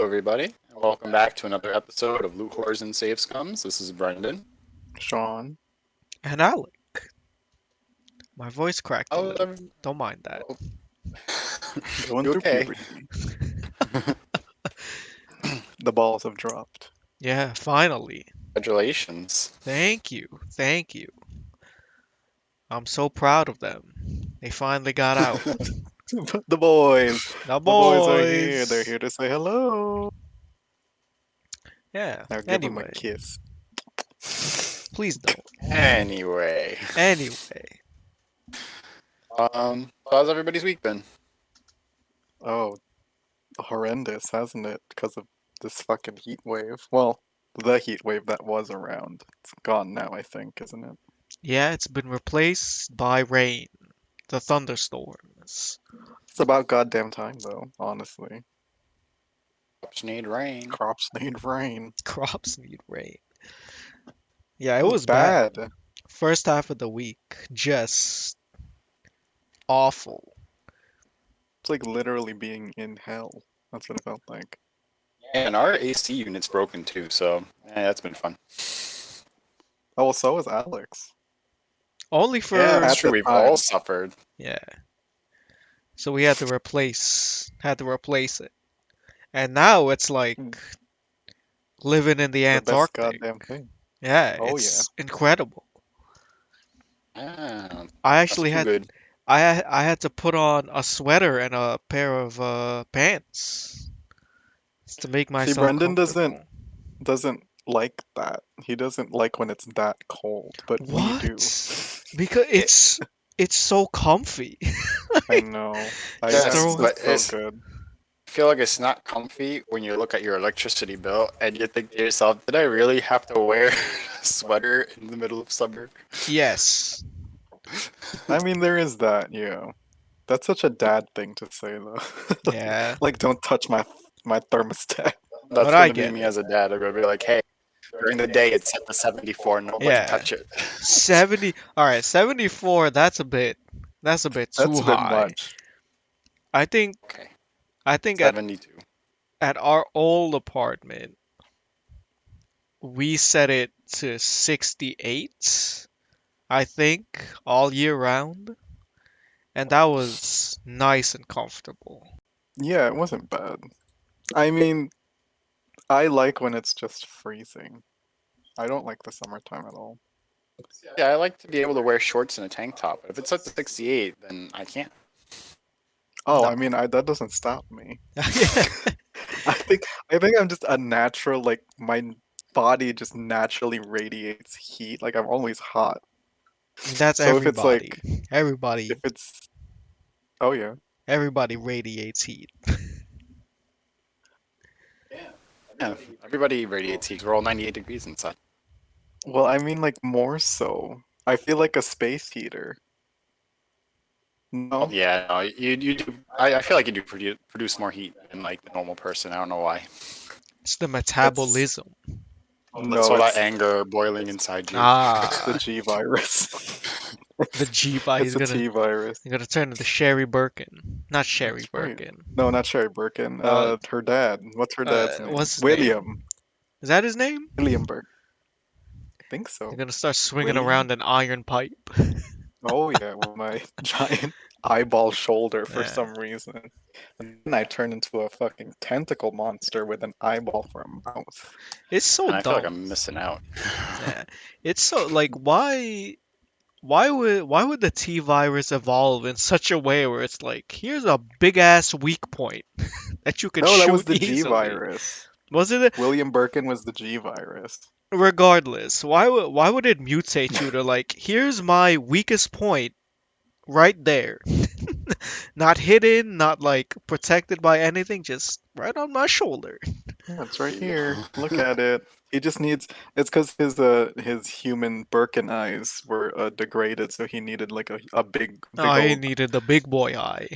everybody, and welcome back to another episode of Loot Whores and Save Scums. This is Brendan. Sean. And Alec. My voice cracked a Oh, little. Don't mind that. Going you through okay? puberty. The balls have dropped. Yeah, finally. Congratulations. Thank you. Thank you. I'm so proud of them. They finally got out. The boys. The The boys are here. boys. They're here to say hello. Yeah. Now give them a Anyway, kiss. please don't. Anyway, Anyway. how's everybody's week been? Oh, horrendous, hasn't it? Because of this fucking heat wave. Well, the heat wave that was around. It's gone now, I think, isn't it? Yeah, it's been replaced by rain. The thunderstorms. It's about goddamn time, though, honestly. Crops need rain. Crops need rain. Crops need rain. Yeah, it was bad. First half of the week, just awful. It's like literally being in hell. That's what it felt like. And our AC unit's broken too, so that's been fun. Oh, well, so is Alex. Only for Yeah, That's at true. the We've time. all suffered. Yeah. So we had to replace it. And now it's like Hmm. living in the The best Antarctic. goddamn thing. Yeah, Oh, it's incredible. Yeah, I that's actually too had good. I had to put on a sweater and a pair of pants just to make See, myself Brendan comfortable. doesn't like that. He doesn't like when it's that cold, but we do. What? Because it's so comfy. I know. I Just Yes, throw it's but so it's good. I feel like it's not comfy when you look at your electricity bill and you think to yourself, did I really have to wear a sweater in the middle of summer? Yes. I mean, there is that, yeah. That's such a dad thing to say, though. Yeah. Like, don't touch my thermostat. That's But I gonna be get me it. as a dad. I'm gonna be like, hey, during the day it's set to 74, nobody Yeah. touch it. 70. All right, 74, that's a bit too That's a bit high. much. I think Okay, at 72. our old apartment, we set it to 68, I think, all year round, and that was nice and comfortable. Yeah, it wasn't bad. I mean, I like when it's just freezing. I don't like the summertime at all. Yeah, I like to be able to wear shorts and a tank top, but if it's at 68, then I can't. Oh, No. I mean, that doesn't stop me. Yeah, I think I'm just a natural, like, my body just naturally radiates heat. Like, I'm always hot. that's So if it's everybody. like, Everybody, if it's, oh yeah. everybody radiates heat. Yeah, everybody radiates heat. We're all 98 degrees inside. Well, I mean, like, more so. I feel like a space heater. No? Yeah, no, you do. I feel like you do produce more heat than like the normal person. I don't know why. It's the metabolism. That's No, all that it's anger boiling inside you. the Ah, G virus. the G-Bot. It's the T virus. He's gonna turn into Sherry Birkin. Not Sherry That's right. Birkin. No, not Sherry Birkin. Her dad. What's her dad's name? What's his William. name? Is that his name? William Birkin. I think so. He's gonna start swinging William? around an iron pipe. Oh yeah, with my giant eyeball shoulder for Yeah. some reason. And then I turn into a fucking tentacle monster with an eyeball for a mouth. It's so And I feel like dumb. I'm missing out. Yeah. It's so like why would the T virus evolve in such a way where it's like here's a big ass weak point that you can No, shoot that was the G easily. virus. Was it? William Birkin was the G virus. Regardless, why would it mutate you to like here's my weakest point right there. Not hidden, not like protected by anything, just right on my shoulder. Yeah, it's right here. Look at it. He just needs. It's because his human Birkin eyes were degraded, so he needed like a big I needed the big boy eye.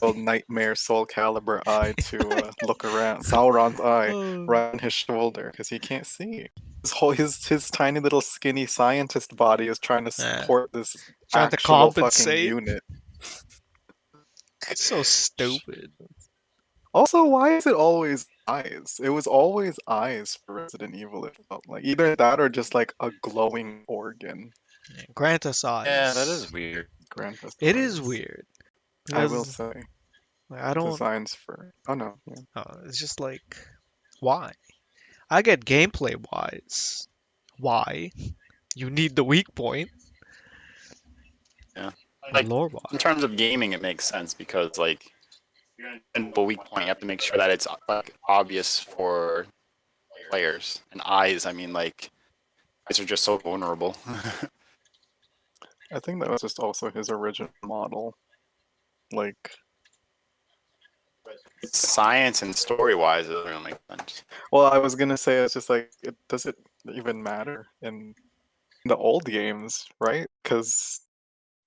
old nightmare Soul Calibur eye to look around. Sauron's eye Oh. right on his shoulder because he can't see. His tiny little skinny scientist body is trying to Yeah. support this Trying to actual fucking compensate. unit. It's so stupid. Also, why is it always eyes? It was always eyes for Resident Evil. It felt like either that or just like a glowing organ. Grant us Yeah, that eyes. is weird. Grant us It is eyes. weird I will because say like, I don't. designs for. Oh no, yeah. It's just like why? I get gameplay wise. Why? You need the weak point, Yeah. but Like lore in wise. terms of gaming, it makes sense because like in a weak point, you have to make sure that it's like obvious for players. And eyes, I mean, like eyes are just so vulnerable. I think that was just also his original model. Like, Science and story wise, it doesn't really make sense. well, I was gonna say it's just like, does it even matter in the old games, right? Because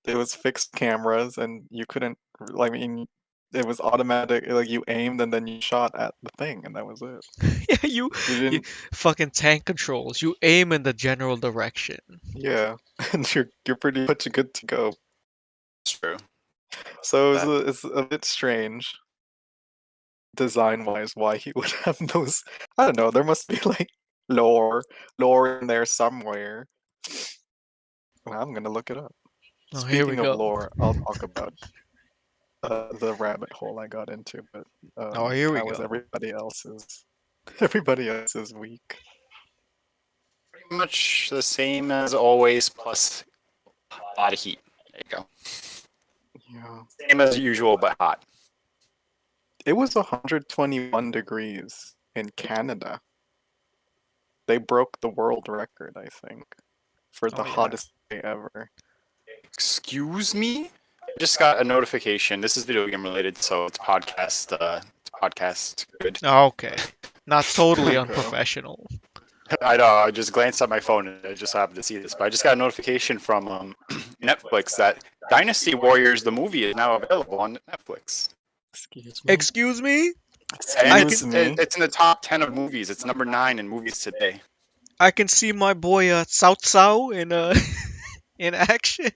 it was fixed cameras and you couldn't. I mean, it was automatic. Like you aimed and then you shot at the thing, and that was it. Yeah, you, You you didn't. fucking tank controls. You aim in the general direction. Yeah, and you're pretty much good to go. It's true. So That it's a bit strange design wise why he would have those. I don't know. There must be like lore in there somewhere. Well, I'm gonna look it up. Oh, here we Speaking of go. lore, I'll talk about the rabbit hole I got into, but Oh, here we how was go. everybody else's? Everybody else's week. pretty much the same as always, plus a lot of heat. There you go. Yeah, Same as usual, but hot. it was 121 degrees in Canada. They broke the world record, I think, for the Oh yeah. hottest day ever. Excuse me? I just got a notification. This is video game related, so it's podcast. It's podcast good. Oh, okay. Not totally Okay. unprofessional. I know. I just glanced at my phone and I just happened to see this, but I just got a notification from Netflix that Dynasty Warriors the movie is now available on Netflix. Excuse me. Excuse me? And I it's can- it's in the top 10 of movies. It's number 9 in movies today. I can see my boy Cao Cao in in action.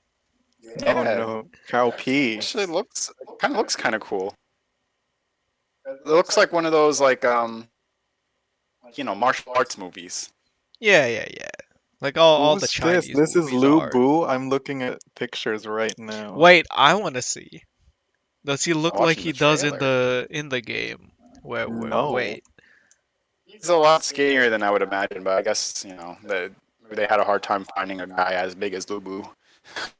Oh Yeah, no, Cow P. actually looks kind of cool. It looks like one of those like martial arts movies. Yeah. Like all the Who's this? Chinese This is movies Lu are. Bu. I'm looking at pictures right now. Wait, I want to see. Does he look I'm like watching he the does in trailer. the game? No. Wait. He's a lot skinnier than I would imagine, but I guess they had a hard time finding a guy as big as Lubu.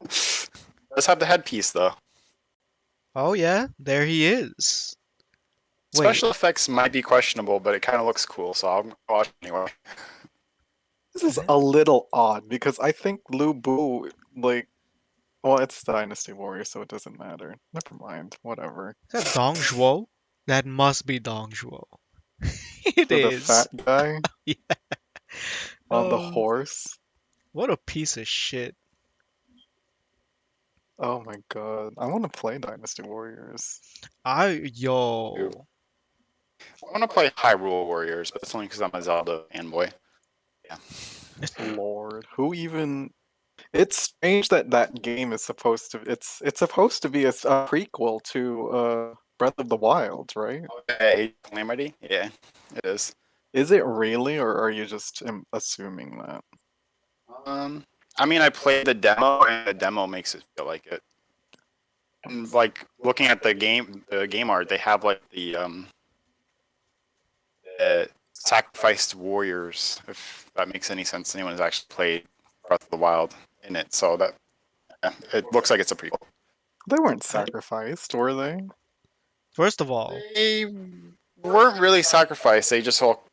Let's have the headpiece though. Oh yeah, there he is. Wait, Special effects might be questionable, but it kind of looks cool, so I'll watch it anyway. This is a little odd because I think Lu Bu, like, well, it's Dynasty Warrior, so it doesn't matter. Never mind. Whatever. is that Dong Zhuo? That must be Dong Zhuo. It So the is. fat guy Yeah. on the Oh, horse. what a piece of shit. Oh my god. I want to play Dynasty Warriors. Yo. I want to play Hyrule Warriors, but that's only because I'm a Zelda fanboy. Lord. Who even. It's strange that that game is supposed to. It's supposed to be a prequel to Breath of the Wild, right? Okay, Calamity? Yeah, it is. Is it really, or are you just assuming that? I mean, I played the demo, and the demo makes it feel like it. And like looking at the game art, they have like the sacrificed warriors. If that makes any sense, anyone who's actually played Breath of the Wild in it, so that it looks like it's a prequel. They weren't sacrificed, were they? First of all, They weren't really sacrificed. They just all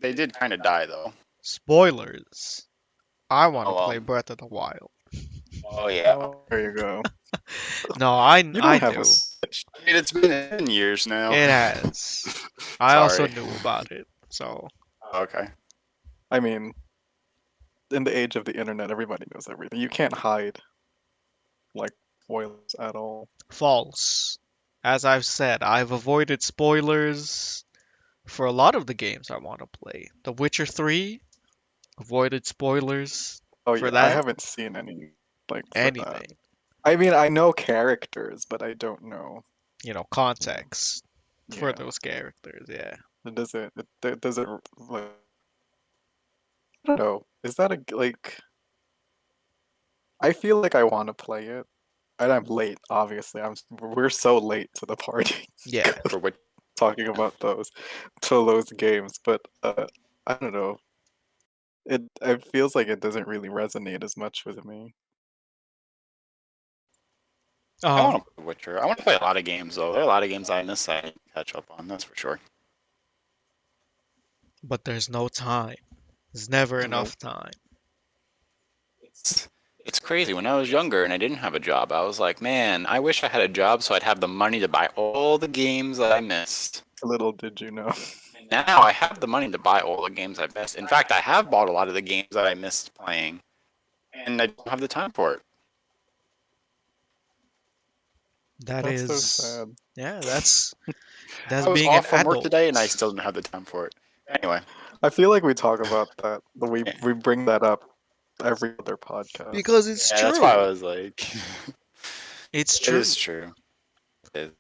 they did kind of die though. spoilers. I want Oh to well. play Breath of the Wild. Oh yeah. Oh, there you go. No, I You don't I have knew. a Switch. I mean, it's been years now. It has. I also Sorry. knew about it. So, Okay. I mean, in the age of the internet, everybody knows everything. You can't hide, like, spoilers at all. false. As I've said, I've avoided spoilers for a lot of the games I want to play. The Witcher 3, avoided spoilers Oh for yeah, I that. haven't seen any, like, for that. Anything. I mean, I know characters, but I don't know. Context. for Yeah, those characters. Yeah. it doesn't. It doesn't like. I don't know. Is that a like? I feel like I want to play it, and I'm late. Obviously, we're so late to the party Yeah. For what? talking about those games. But I don't know. It feels like it doesn't really resonate as much with me. I Um, want to play Witcher. I want to play a lot of games though. There are a lot of games I miss that I need to catch up on. That's for sure. but there's no time. There's never Nope. enough time. It's it's crazy. When I was younger and I didn't have a job, I was like, man, I wish I had a job so I'd have the money to buy all the games that I missed. Little did you know. And now I have the money to buy all the games I missed. In fact, I have bought a lot of the games that I missed playing, and I don't have the time for it. That That's so is, sad. yeah, that's I was being an off from work adult. today, and I still didn't have the time for it. Anyway, I feel like we talk about that. We yeah, we bring that up every other podcast. Because it's yeah, that's why I true. was like, It's it is true. true. It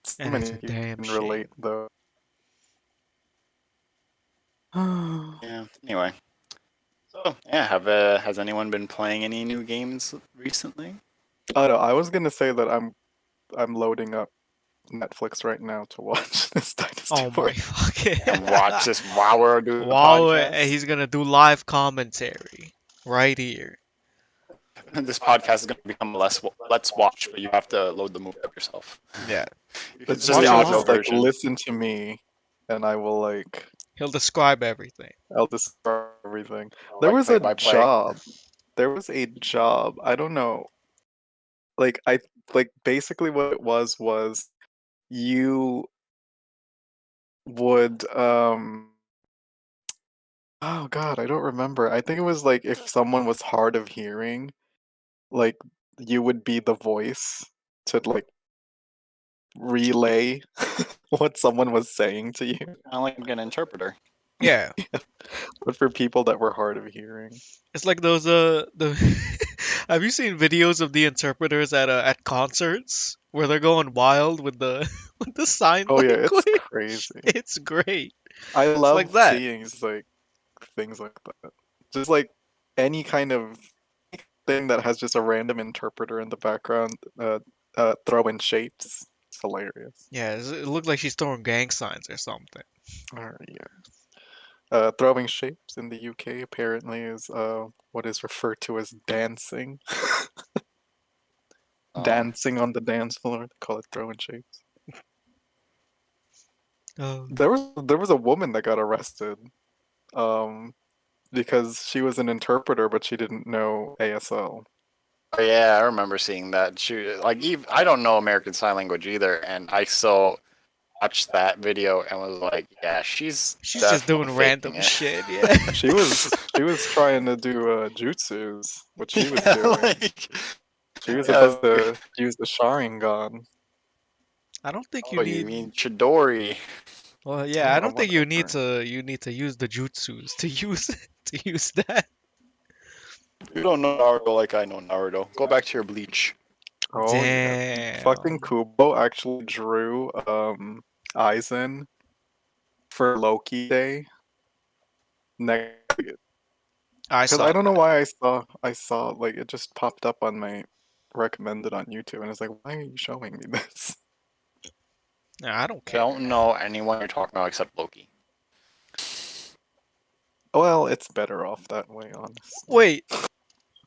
So And it's many a people damn can shame. relate though. yeah. Anyway, so yeah, has anyone been playing any new games recently? Oh no, I was gonna say that I'm loading up Netflix right now to watch this Dynasty Oh my Warriors. fucking. And watch this while we're doing the Wow, podcast. he's gonna do live commentary right here. This podcast is going to become let's watch, but you have to load the movie up yourself. Yeah, It's It's just the watch really audio just along. like version. listen to me, and I will like He'll describe everything. I'll describe everything. There Like was play a by play. job. There was a job. I don't know. I like basically what it was you would oh god, I don't remember. I think it was like if someone was hard of hearing, like you would be the voice to like relay what someone was saying to you. Kind of like an interpreter. Yeah, But for people that were hard of hearing. it's like those the. Have you seen videos of the interpreters at concerts where they're going wild with the with the sign Oh yeah, it's language? crazy. It's great. I It's like love that. seeing like things like that. Just like any kind of thing that has just a random interpreter in the background throwing shapes. It's hilarious. Yeah, it looked like she's throwing gang signs or something. Yeah. Throwing shapes in the UK apparently is what is referred to as dancing. Oh, Dancing on the dance floor. They call it throwing shapes. Um, There was a woman that got arrested um, because she was an interpreter, but she didn't know ASL. oh yeah, I remember seeing that. I don't know American Sign Language either, and I still watched that video and was like, yeah, she's she's just definitely doing random faking it. shit. Yeah. She was trying to do jutsus. What she was Yeah, doing. like, She was yeah. supposed to use the Sharingan. I don't think you Oh, you need. mean Chidori? Well, yeah, I don't think Whatever. you need to use the jutsus to use to use that. You don't know Naruto like I know Naruto. Go back to your Bleach. Oh yeah. Fucking Damn. Kubo actually drew Aizen for Loki Day next I because I saw don't know that. why I saw like it just popped up on my recommended on YouTube and it's like why are you showing me this? Nah, I don't I care. don't know anyone you're talking about except Loki. Well, it's better off that way, honestly. Wait,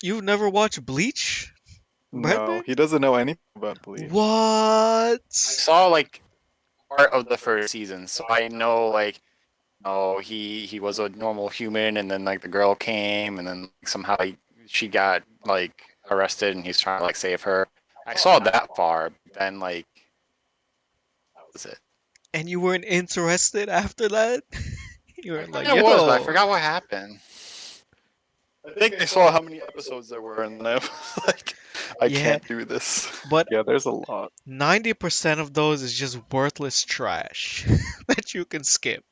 you've never watched Bleach, No, Bretman? he doesn't know anything about Bleach. What? I saw like part of the first season, so I know like oh he was a normal human, and then like the girl came, and then somehow she got like arrested, and he's trying to like save her. I saw that far, but then like that was it. And you weren't interested after that? You I were like, kind of was, but I yo, forgot what happened. I think I saw how many episodes there were, and then I was like, I yeah, can't do this. but Yeah, there's a lot. 90% of those is just worthless trash that you can skip.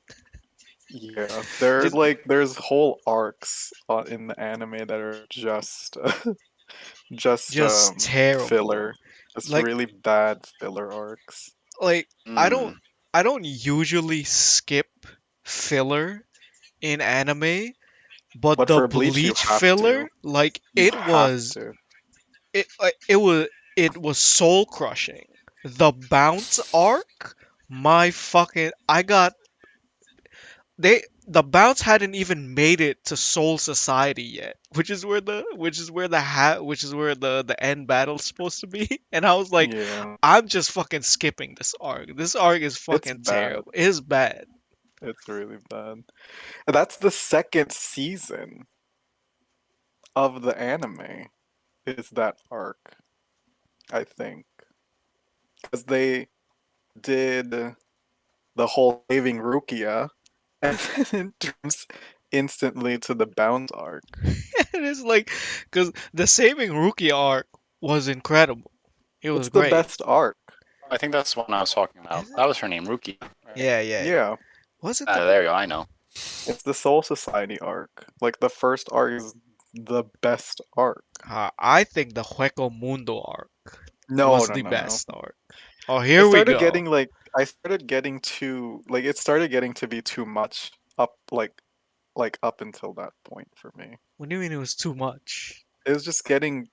Yeah, there Just, like there's whole arcs in the anime that are just just just terrible. filler, just Like, really bad filler arcs. like I don't Mm. I don't usually skip filler in anime, but But the for Bleach, you Bleach have to. filler, like You have to. it like, it was soul crushing. The bounce arc, my fucking I got the bounce hadn't even made it to Soul Society yet, which is where the end battle's supposed to be. And I was like, Yeah, I'm just fucking skipping this arc. This arc is it's fucking bad. terrible. It's bad. It's really bad. That's the second season of the anime, is that arc, I think. Because they did the whole saving Rukia, and then it jumps instantly to the bounce arc. And it's like, because the saving Rookie arc was incredible. It was It's the great. best arc. I think that's the one I was talking about. Is it? That was her name, Ruki. Right? Yeah, yeah, yeah. Yeah, Was it Ah, though? there you go. I know. it's the Soul Society arc. Like, the first arc is the best arc. I think the Hueco Mundo arc No, was no, the no, no. best arc. Oh, I here we started go. getting like I started getting too like it started getting to be too much up up until that point for me. What do you mean it was too much? It was just getting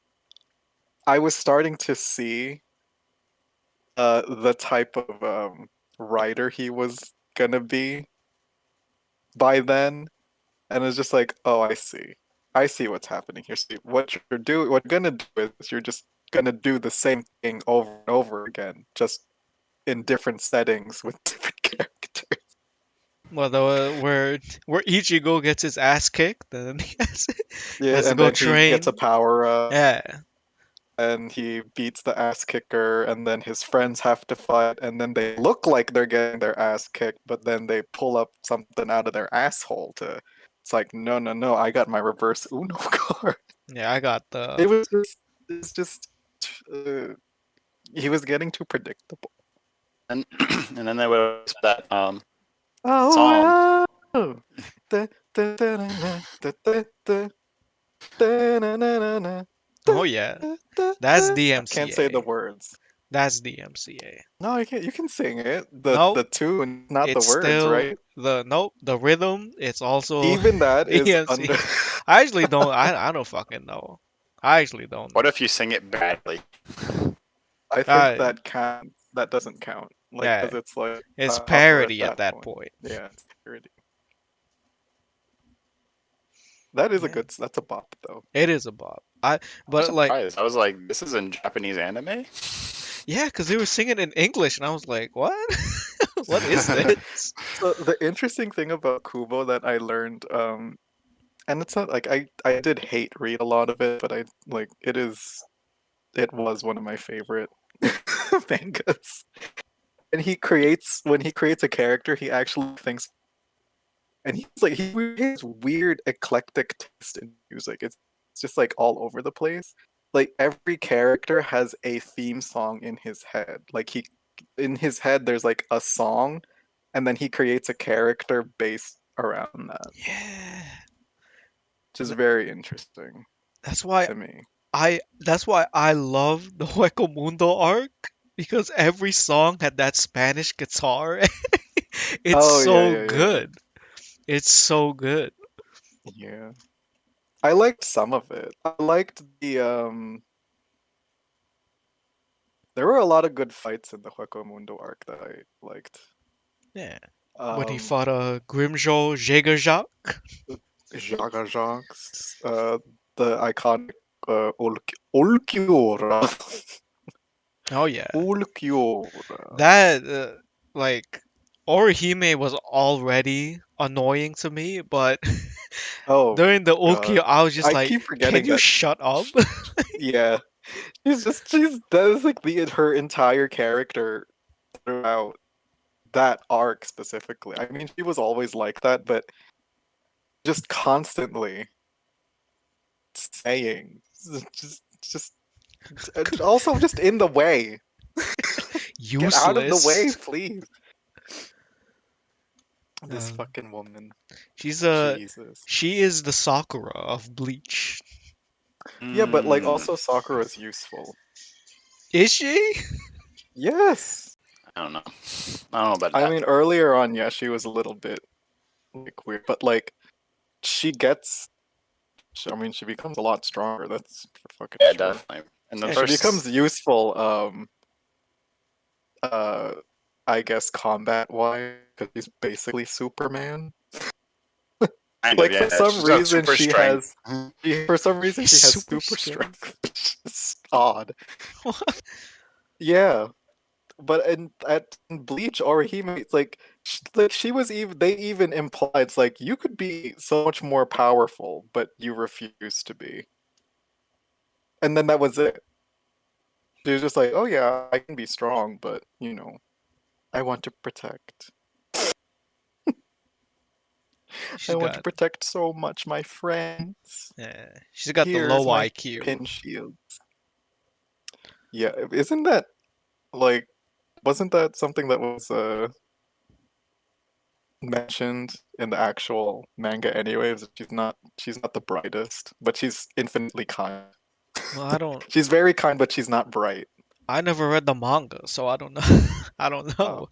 I was starting to see the type of writer he was gonna be by then, and it's just like, oh, I see. I see what's happening here. See what you're gonna do is you're just gonna do the same thing over and over again, just in different settings with different characters. Well, where Ichigo gets his ass kicked, and he Yeah, has to and go then he gets a train. power up, Yeah, and he beats the ass kicker, and then his friends have to fight, and then they look like they're getting their ass kicked, but then they pull up something out of their asshole to. It's like, no, no, no! I got my reverse Uno card. yeah. I got the. It's just, uh, he was getting too predictable. And and then they would that song. Oh, wow. Da, da, da, da, da, da, da, da, da, da, da, Oh da, yeah, da, da, that's da. I can't say the DMCA. words. That's DMCA. No, you can. You can sing it. The Nope, tune, not the it's words, still right? the rhythm. It's also Even that is DMCA. under. I actually don't. I don't fucking know. I actually don't What know. if you sing it badly? I think Uh, that can that doesn't count. Like, yeah, because it's like it's cover at parody at that that point. point. Yeah, it's parody. That is a Yeah, good. That's a bop though. it is a bop. I'm But like, surprised. I was like, this is in Japanese anime. yeah, because they were singing in English, and I was like, what? What is this? So the interesting thing about Kubo that I learned, and it's not like I did hate read a lot of it, but I like it was one of my favorite mangas. And when he creates a character, he actually thinks, and he has weird eclectic taste in music. It's just like all over the place. Like, every character has a theme song in his head. Like, he in his head there's like a song, and then he creates a character based around that, Yeah, which is th- very interesting that's why to me. that's why I love the Hueco Mundo arc because every song had that Spanish guitar. It's Oh, yeah, so yeah, yeah. good. It's so good. Yeah. I liked some of it. I liked there were a lot of good fights in the Hueco Mundo arc that I liked. Yeah. When he Um fought Grimjo Jagajak. Jaga Jocks, the iconic Ulquiorra. Oh yeah. Ulquiorra. That like Orihime was already annoying to me, but Oh during the Ulkio god. I was just I like, keep can forgetting you that. shut up? Yeah. She's that is like the her entire character throughout that arc specifically. I mean, she was always like that, but just constantly saying, just also just in the way. Get out of the way, Useless. please. This Um, fucking woman. she's Jesus. she is the Sakura of Bleach. Yeah, but like Mm, also Sakura's useful. Is she? Yes. I don't know. I don't know about I that. mean, earlier on, yeah, she was a little bit like weird, but like she gets. I mean, she becomes a lot stronger. That's for fucking Yeah, sure. definitely. And the Yeah, She first, becomes useful. Uh, I guess combat wise, because she's basically Superman. kind of, Like for yeah, some she's got reason, super strength. for some reason she has super super strength. strength, which is odd. Yeah, but in Bleach or it's like she was even they even implied it's like you could be so much more powerful, but you refuse to be. And then that was it. She was just like, oh yeah, I can be strong, but I want to protect. I She's want to got protect so much my friends. yeah, she's got the Here's low my IQ. pin shield. Yeah, isn't that like wasn't that something that was mentioned in the actual manga anyways? She's not the brightest, but she's infinitely kind. Well, I don't. She's very kind, but she's not bright. I never read the manga, so I don't know. I don't Oh. know.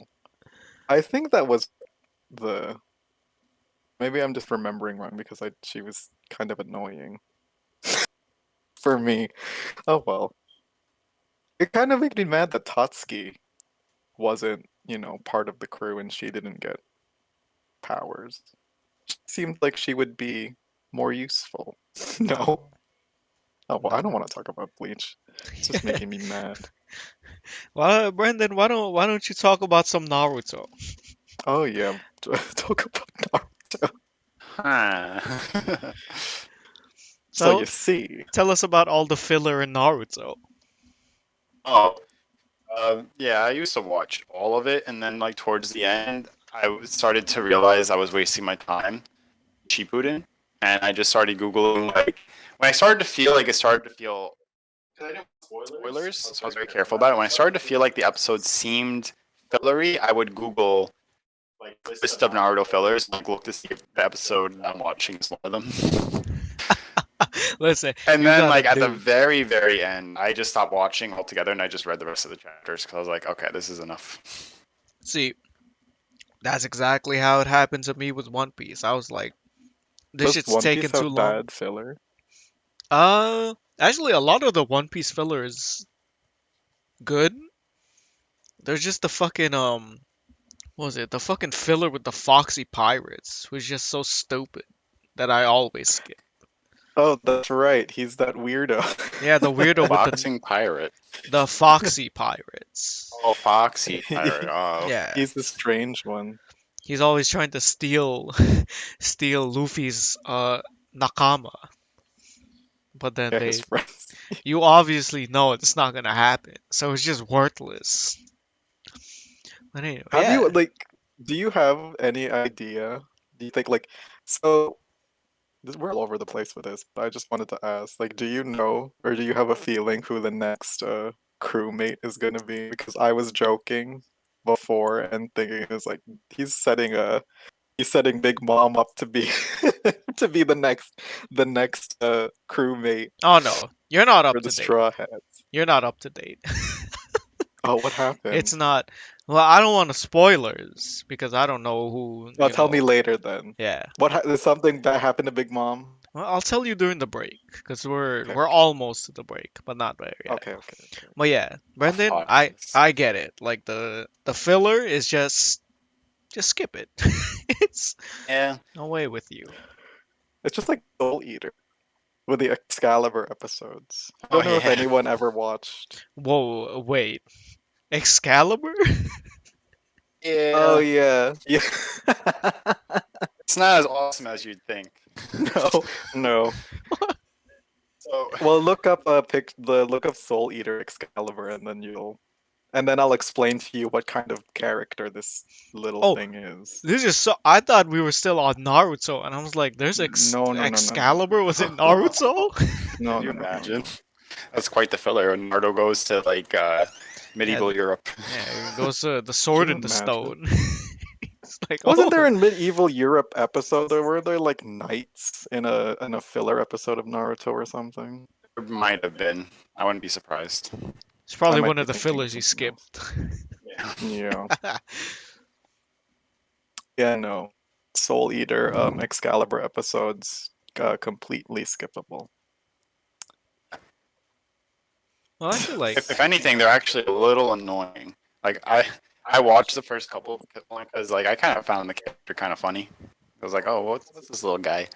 I think that was the maybe I'm just remembering wrong because she was kind of annoying for me. Oh well. It kind of made me mad that Tatsuki wasn't, part of the crew and she didn't get powers. She seemed like she would be more useful. No. No, Oh well, I don't no. want to talk about Bleach. It's just making me mad. Well, Brandon, why don't you talk about some Naruto? Oh yeah, talk about Naruto. Huh. So So you see, tell us about all the filler in Naruto. Oh, yeah, I used to watch all of it, and then like towards the end, started to realize I was wasting my time. Shippuden, and I just started googling like when I started to feel like it started to feel spoilers, so I was very careful about it. When I started to feel like the episode seemed fillery, I would Google like list of Naruto fillers, like look to see if the episode I'm watching is one of them. Listen, And you then gotta like at the do. very very end, I just stopped watching altogether, and I just read the rest of the chapters because I was like, okay, this is enough. See, that's exactly how it happened to me with One Piece. I was like, this does shit's One taking Piece too have long. bad filler? Actually, a lot of the One Piece filler is good. There's just the fucking what was it? The fucking filler with the Foxy Pirates was just so stupid that I always skip. Oh, that's right. He's that weirdo. Yeah, the weirdo with Boxing pirate. the Foxy Pirates. Oh, Foxy pirate. He- Oh, Yeah, He's the strange one. he's always trying to steal steal Luffy's nakama, but then Yeah, his friends. you obviously know it's not gonna happen, so it's just worthless. But anyway, Have yeah. you do you have any idea? Do you think so we're all over the place with this, but I just wanted to ask, do you know or do you have a feeling who the next crewmate is gonna be? Because I was joking before and thinking it was like he's setting Big Mom up to be to be the next crewmate Oh no, you're not for up the to date. Straw Hats. You're not up to date. Oh, what It's happened? not. Well, I don't want to spoilers because I don't know who, Oh, tell me later then. Yeah. There's something that happened to Big Mom? Well, I'll tell you during the break because we're Okay, we're almost to the break, but not there yet. okay, okay, okay. But yeah, oh Brendan, fuck I this. I get it. Like the filler is just skip it. It's Yeah. away with you. It's just like Soul Eater with the Excalibur episodes. I Oh don't know if yeah. anyone ever watched. Whoa, wait, Excalibur? Oh Yeah. yeah, yeah. It's not as awesome as you'd think. No, no. So Well, look up Soul Eater Excalibur, and then I'll explain to you what kind of character this little Oh, thing is. this is so. I thought we were still on Naruto, and I was like, "There's No, no, no, no, no, Excalibur. Was it Naruto?" no, can you no, no, no, imagine? no. That's quite the filler. When Naruto goes to like Yeah, medieval Europe. yeah. It goes to the Can sword you and the imagine? stone. It's like, Wasn't oh, there in medieval Europe episode? Were there like knights in a filler episode of Naruto or something? There might have been. I wouldn't be surprised. it's I probably might one be of the thinking fillers you something else. skipped. Yeah. Yeah, no. Soul Eater, Excalibur episodes, completely skippable. Well, I feel like If anything, they're actually a little annoying. Like I watched the first couple because like I kind of found the character kind of funny. I was like, oh, what's this little guy?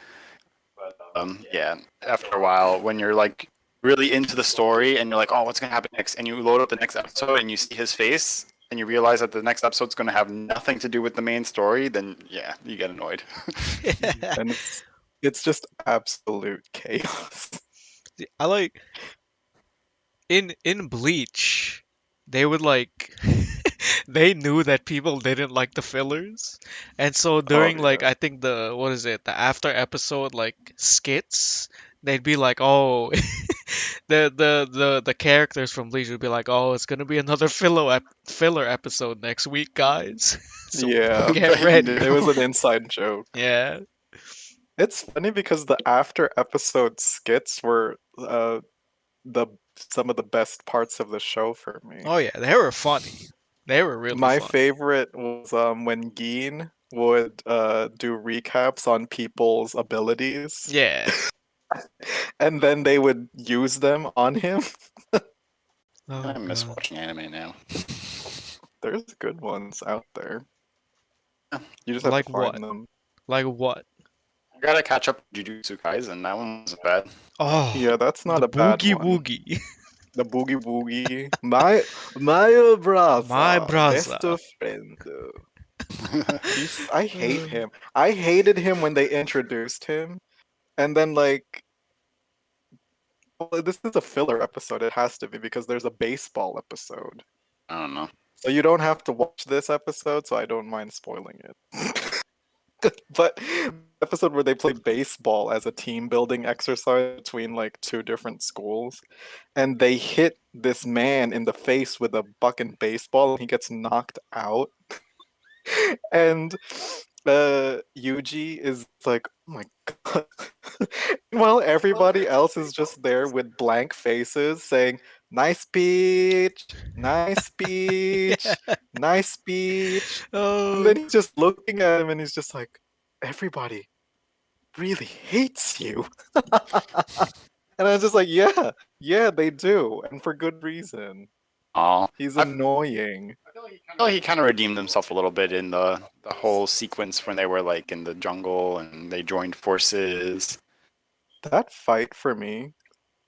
Yeah. After a while, when you're like really into the story and you're like, oh, what's gonna happen next? And you load up the next episode and you see his face and you realize that the next episode's gonna have nothing to do with the main story, then yeah, you get annoyed. And it's just absolute chaos. I like in Bleach, they would like they knew that people didn't like the fillers, and so Oh during like yeah. I think the what is it the after episode like skits, they'd be like, oh, the characters from Bleach would be like, oh, it's gonna be another filler episode next week, guys. So Yeah. get ready. It was an inside joke. Yeah. It's funny because the after episode skits were the some of the best parts of the show for me. Oh yeah, they were funny. They were really My funny. favorite was when Geen would do recaps on people's abilities, Yeah. and then they would use them on him. Oh I miss god. watching anime now. There's good ones out there. You just have Like to what? find them. Like what? I gotta catch up to Jujutsu Kaisen. That one wasn't bad. Oh, Yeah, that's not the a bad boogie one. woogie. The boogie woogie. My brother. My Best brother. friend. I hate him. I hated him when they introduced him, and then like, well, this is a filler episode. It has to be because there's a baseball episode. I don't know. So you don't have to watch this episode, so I don't mind spoiling it. But the episode where they play baseball as a team building exercise between like two different schools, and they hit this man in the face with a fucking baseball, and he gets knocked out. And Yuji is like, oh my god. While everybody else is just there with blank faces saying, nice speech, nice speech, Yeah. nice speech. And Oh. then he's just looking at him and he's just like, everybody really hates you. And I was just like, yeah, they do. And for good reason. Oh, He's I annoying. feel like he kind of redeemed himself a little bit in the whole sequence when they were like in the jungle and they joined forces. That fight for me,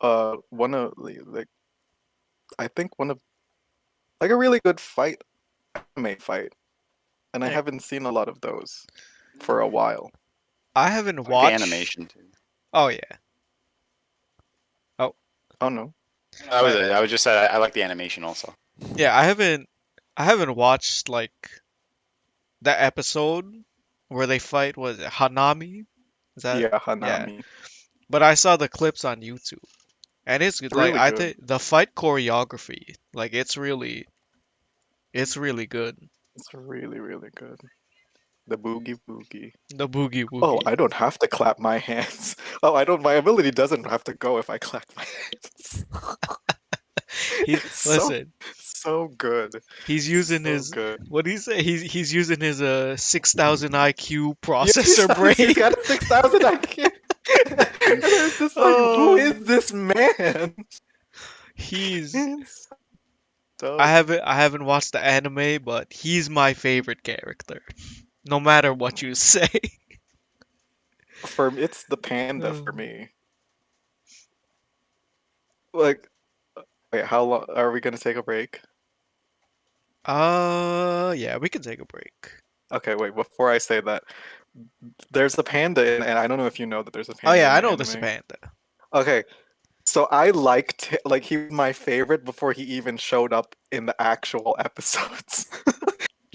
one of like I think one of like a really good fight, anime fight, and I Yeah. haven't seen a lot of those for a while. I haven't Like watched. the animation too. Oh yeah. Oh no, That was it. I was just said I like the animation also. Yeah, I haven't watched like that episode where they fight, was it Hanami? Is that yeah, yeah. Hanami. But I saw the clips on YouTube. And it's good. It's Like really I good. think the fight choreography, like it's really good. It's really, really good. The boogie boogie. The boogie Oh, woogie. I don't have to clap my hands. Oh, I don't. My ability doesn't have to go if I clap my hands. It's Listen, so good. he's using So his good. what do you say? He's using his 6,000 IQ Yeah, processor brain. he's got a 6,000 IQ. And it's just like, who is this man? He's It's so I haven't watched the anime, but he's my favorite character. No matter what you say. for me, it's the panda for Um, me. Like, wait, how long are we gonna take a break? Yeah, we can take a break. Okay, wait. Before I say that, there's a panda, and I don't know if you know that there's a Oh panda yeah, in I the know this anime. panda. Okay, so I liked like he was my favorite before he even showed up in the actual episodes.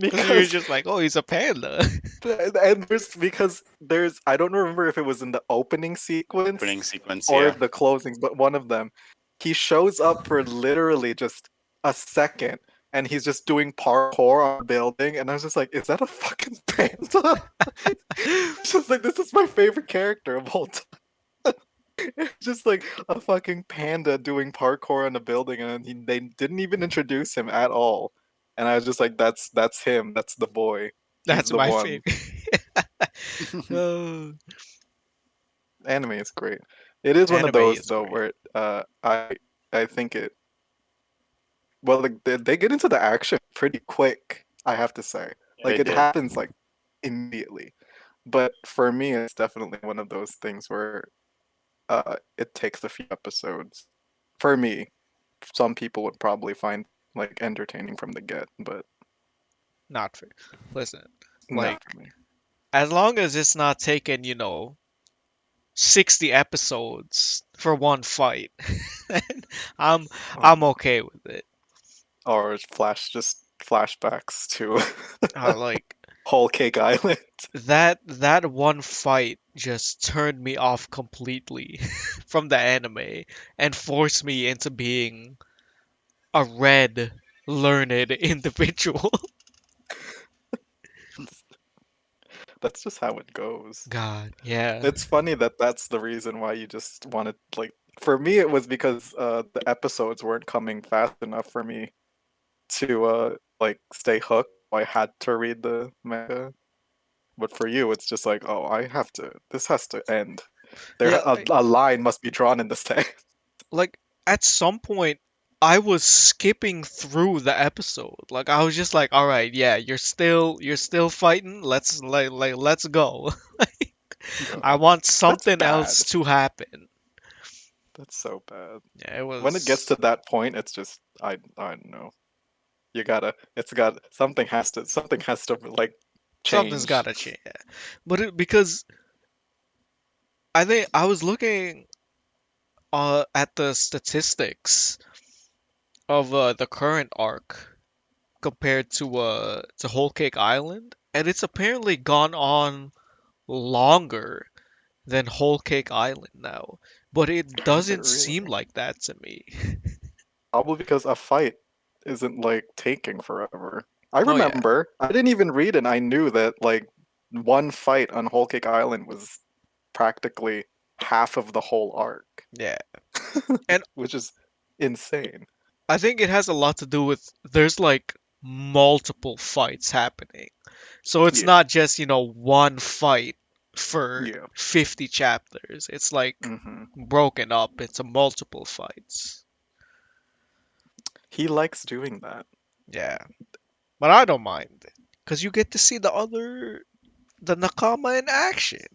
Because you're Because just like, oh, he's a panda. and there's I don't remember if it was in the opening sequence Opening sequence, or yeah. the closing, but one of them. He shows up for literally just a second and he's just doing parkour on a building, and I was just like, is that a fucking panda? It's just like, this is my favorite character of all time. It's just like a fucking panda doing parkour on a building, and they didn't even introduce him at all. and I was just like, that's him. That's the boy. He's That's the my one. favorite. Oh, Anime is great. It is one of anime those is though great. where I think it well like, they get into the action pretty quick, I have to say. Like They it did. happens like immediately. But for me it's definitely one of those things where it takes a few episodes. For me, some people would probably find like entertaining from the get, but Not fair. Listen, not like for me. as long as it's not taking, 60 episodes for one fight, then I'm Oh, I'm okay with it. or just flashbacks to Like Whole Cake Island. that one fight just turned me off completely from the anime and forced me into being a red learned individual. That's just how it goes. God, yeah. It's funny that that's the reason why you just wanted like for me it was because the episodes weren't coming fast enough for me to like stay hooked. I had to read the manga. But for you it's just like, oh, I have to this has to end. Yeah, A line must be drawn in the sand. like at some point I was skipping through the episode. Like I was just like, all right, yeah, you're still fighting. Let's go. I God, want that's something bad. else to happen. That's so bad. Yeah, it When it gets to was that point, it's just I don't know. You gotta it's got something has to like something's change. gotta change. But because I think I was looking at the statistics of the current arc compared to Whole Cake Island, and it's apparently gone on longer than Whole Cake Island now, but it Has it doesn't seem really? like that to me. Probably because a fight isn't like taking forever. I Oh yeah, remember I didn't even read it. I knew that like one fight on Whole Cake Island was practically half of the whole arc, yeah. And which is insane. I think it has a lot to do with there's like multiple fights happening. So it's Yeah, not just, one fight for yeah. 50 chapters. It's like hmm broken up into multiple fights. He likes doing that. Yeah. But I don't mind it. Because you get to see the Nakama in action.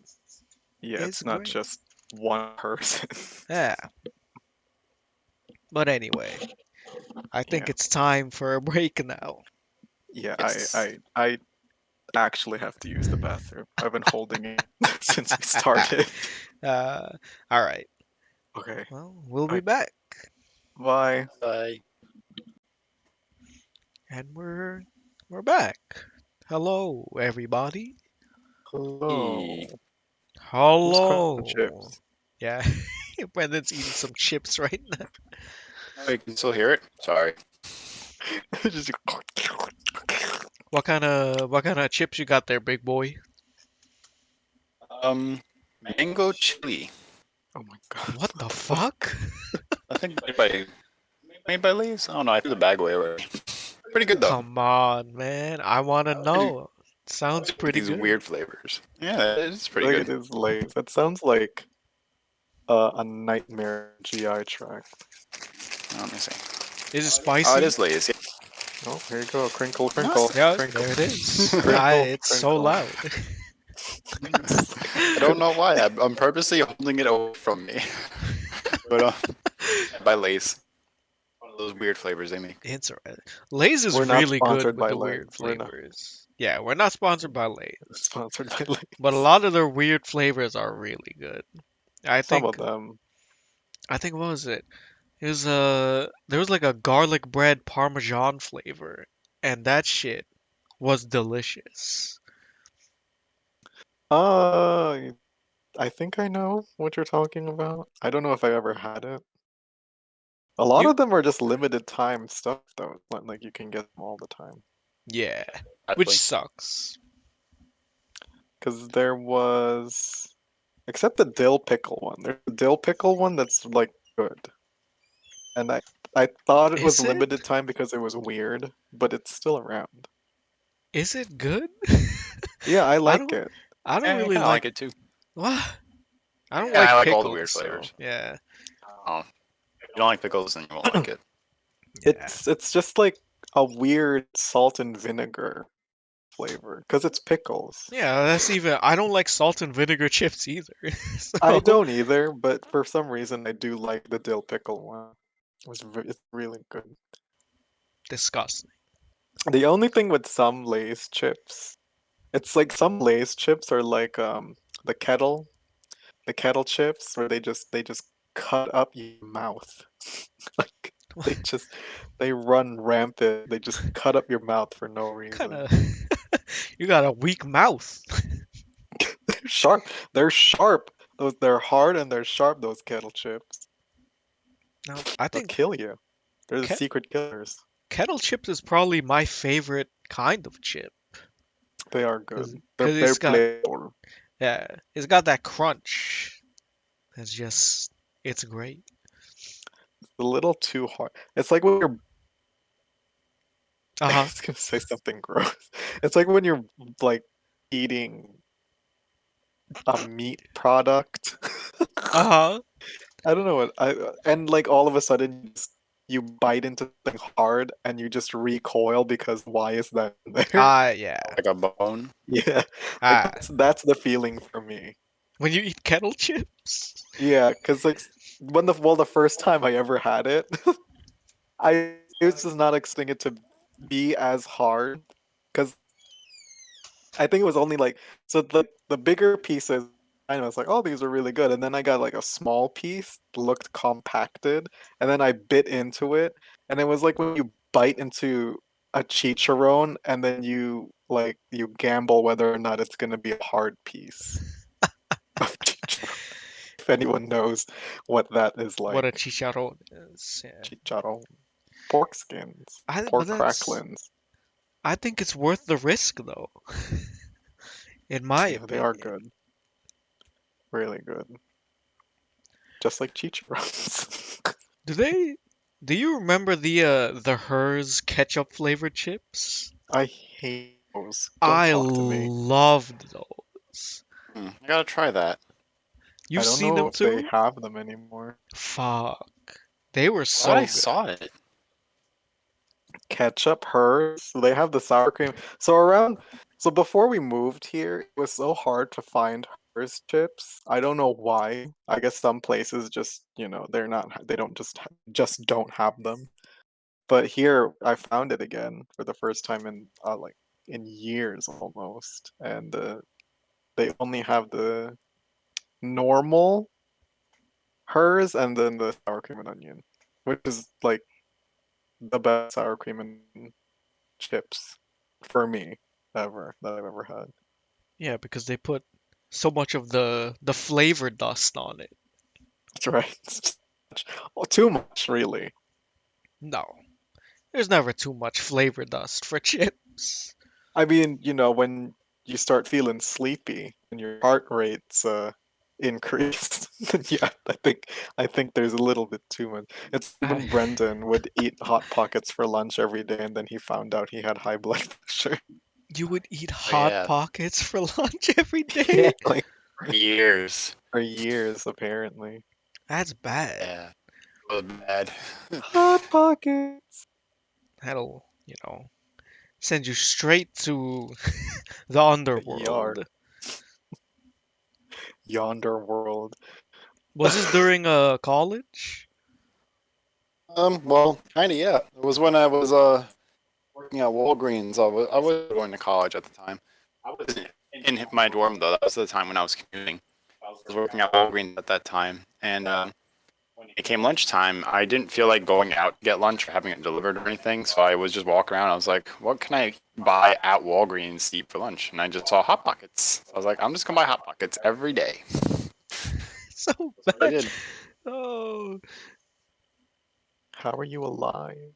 Yeah, It's it's not great. just one person. Yeah. But anyway, I think Yeah, it's time for a break now. yeah. Yes. I actually have to use the bathroom. I've been holding it since we started. uh, all right. Okay. Well, we'll be I back. bye. Bye. And we're back. Hello, everybody. Hey. Hello. Who's cooking Hello. chips? Yeah, Brendan's eating some chips right now. Oh, you can still hear it? Sorry. Just What kind of chips you got there, big boy? Mango chili. oh my god. What the What the fuck? fuck? I think made by Lay's. I don't know. I threw the bag away already. Pretty good though. Come on, man. I want to I like these, know. Sounds I like pretty these good. weird flavors. Yeah, it's I pretty think good. it is Lay's. That sounds like a nightmare GI track. Let me see. Is it Oh, it spicy? is Lay's. Oh, here you go. Crinkle, Nice. crinkle, Yeah, crinkle. there it is. Crinkle, It's so crinkle. loud. I don't know why. I'm purposely holding it away from me. But by Lay's. One of those weird flavors they make. Interesting. Lay's is We're not really good sponsored with by the Lay's. weird We're not flavors. Yeah, we're not sponsored by Lay's, sponsored by Lay's. but a lot of their weird flavors are really good. I Some of think them. I think what was it? It was there was like a garlic bread parmesan flavor, and that shit was delicious. Uh, I think I know what you're talking about. I don't know if I ever had it. A lot You of them are just limited time stuff, though. It's not like you can get them all the time. Yeah, which Sadly. sucks. Because there was, except the dill pickle one. There's a dill pickle one that's like good. and I thought it was Is it? limited time because it was weird, but it's still around. Is it good? Yeah, I I like don't. it. I don't Yeah, I really kind of like. like it too. What? I don't Yeah, I like like all the pickles, weird so flavors. yeah, Oh, if you don't like pickles, then you won't like it. yeah, It's just like a weird salt and vinegar flavor because it's pickles. yeah. That's even. I don't like salt and vinegar chips either. I So don't either, but for some reason I do like the dill pickle one. It's really good. disgusting. The only thing with some Lay's chips, it's like some Lay's chips are like the kettle the kettle chips where they just cut up your mouth. Like they just they run rampant. They just cut up your mouth for no Kind reason. of. You got a weak mouth. They're sharp. They're sharp. They're hard and they're sharp. Those kettle chips. Now, I They'll think kill you. They're the ke secret killers. kettle chips is probably my favorite kind of chip, They are cause, good. cause They're it's got playful. yeah, it's got that crunch. It's just, it's great. It's a little too hard. It's like when you're I Uh-huh. was gonna say something gross. It's like when you're like eating a meat product. Uh-huh. I don't know what I and like all of a sudden you bite into something hard and you just recoil because why is that there? Ah, yeah. Like a bone. Yeah, like Ah. that's the feeling for me. When you eat kettle chips? Yeah, because like the first time I ever had it, I was just not expecting it to be as hard because I think it was only like so the bigger pieces. I was like, oh, these are really good, and then I got like a small piece, looked compacted, and then I bit into it, and it was like when you bite into a chicharron, and then you gamble whether or not it's gonna be a hard piece of chicharron. If anyone knows what that is What a like, chicharron is. Yeah. chicharron, pork skins, But pork that's, cracklings. I think it's worth the risk though, in my Yeah, they are opinion. good, really good, just like chicharrons. Do they, do you remember the Hers ketchup flavored chips? I hate those. Don't I talk to me. loved those. I gotta try that. You've I don't seen know them if they too? have them anymore. Fuck. They were I thought I so good. saw it. Ketchup, hers, they have the sour cream. So before we moved here, it was so hard to find hers chips. I don't know why. I guess some places just, they don't just don't have them. But here I found it again for the first time in years almost. And they only have the normal hers and then the sour cream and onion, which is like the best sour cream and chips for me ever that I've ever had. Yeah, because they put so much of the flavor dust on it. That's right. Well, too much, really. No, there's never too much flavor dust for chips. I mean, when you start feeling sleepy and your heart rate's increased, then yeah, I think there's a little bit too much. It's like when Brendan would eat hot pockets for lunch every day, and then he found out he had high blood pressure. You would eat Oh hot yeah, pockets for lunch every Yeah, day? like for years. for years apparently. That's bad. Yeah, it was bad. Hot pockets. That'll, send you straight to the The ER. underworld. Yonder world. Was this during college? Well, kind of yeah. It was when I was working at Walgreens. I was going to college at the time. I was in my dorm though. That was the time when I was commuting. I was working at Walgreens at that time, and when it came lunchtime, I didn't feel like going out to get lunch or having it delivered or anything. So I was just walking around. I was like, what can I buy at Walgreens to eat for lunch? And I just saw Hot Pockets. So I was like, I'm just gonna buy Hot Pockets every day. So That's what I bad. did. Oh, How are you alive?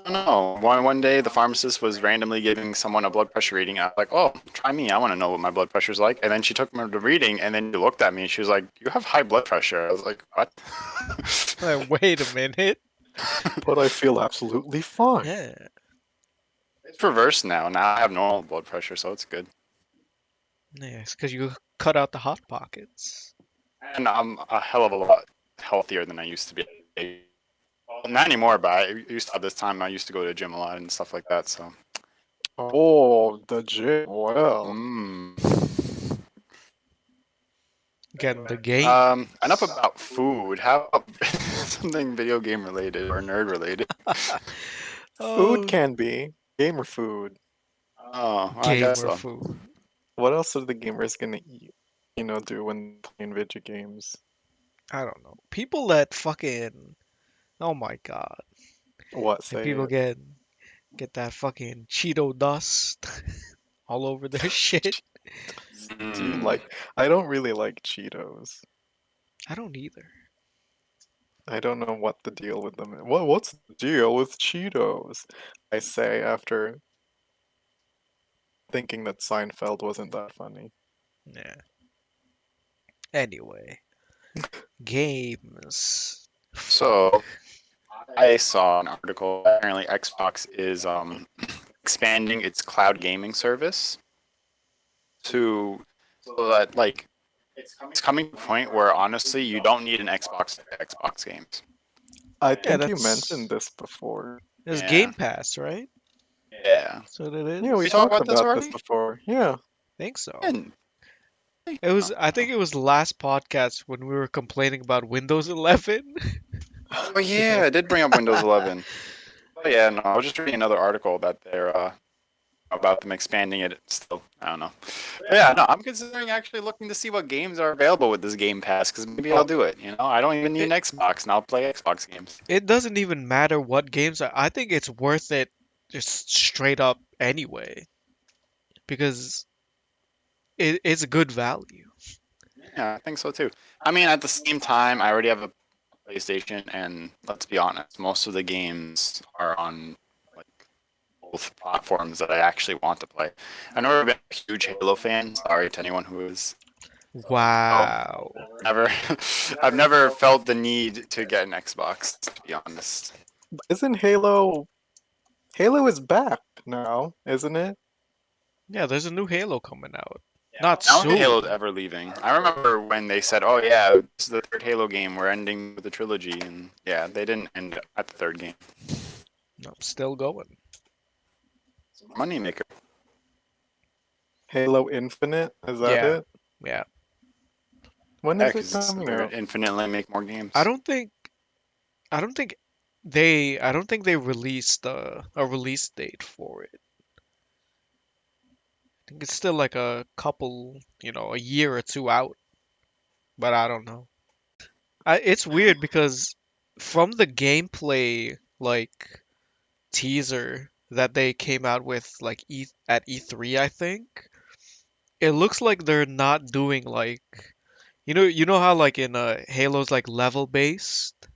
No, one day the pharmacist was randomly giving someone a blood pressure reading. I was like, "Oh, try me. I want to know what my blood pressure's like." And then she took me to reading, and then she looked at me and she was like, "You have high blood pressure." I was like, "What?" Like, wait a minute. But I feel absolutely fine. Yeah. It's reversed now. Now I have normal blood pressure, so it's good. Yeah, it's because you cut out the hot pockets. And I'm a hell of a lot healthier than I used to be. Well, not anymore, but I used to have this time. I used to go to the gym a lot and stuff like that. So, Oh, the gym. Well, mm. Getting the game. Enough about food. How about something video game related or nerd related? food Oh, can be gamer food. Oh, I guess gamer so. food. What else are the gamers gonna eat? Do when playing video games? I don't know. People that fucking, oh my god. What And say people it? get that fucking Cheeto dust all over their shit. Do you Mm. like? I don't really like Cheetos. I don't either. I don't know what the deal with them is. What's the deal with Cheetos? I say after thinking that Seinfeld wasn't that funny. Yeah. Anyway, games. So Fuck. I saw an article. Apparently, Xbox is expanding its cloud gaming service to so that like it's coming to a point where honestly you don't need an Xbox to play Xbox games. I Yeah, think you mentioned that's this before. Yeah, Game Pass, right? yeah. That's what it Yeah, we We is. talked talked about this about this already. before. Yeah. I think so. And It was. I think it was the last podcast when we were complaining about Windows 11. oh yeah, I did bring up Windows 11. Oh yeah, no, I was just reading another article that they're about them expanding it still. I don't know. But yeah, no, I'm considering actually looking to see what games are available with this Game Pass because maybe I'll do it. I don't even need an It Xbox and I'll play Xbox games. it doesn't even matter what games are. I think it's worth it just straight up anyway because it's good value. Yeah, I think so too. I mean, at the same time, I already have a PlayStation, and let's be honest, most of the games are on like both platforms that I actually want to play. I've never been a huge Halo fan. Sorry to anyone who is. Oh, Wow. never. I've never felt the need to get an Xbox, to be honest. Isn't Halo Halo is back now, isn't it? Yeah, there's a new Halo coming out. Not I don't think Halo's soon. ever leaving. I remember when they said, "Oh yeah, this is the third Halo game. We're ending with the trilogy," and yeah, they didn't end at the third game. No, still going. Moneymaker. Halo Infinite, is that Yeah, it? yeah. When Yeah, is it because coming they're out? gonna infinitely make more I games. don't think I don't think I don't think they released a release date for it. I think it's still like a couple, a year or two out, but I don't know. It's weird because from the gameplay like teaser that they came out with like at E3, I think, it looks like they're not doing like you know how like in Halo's like level based.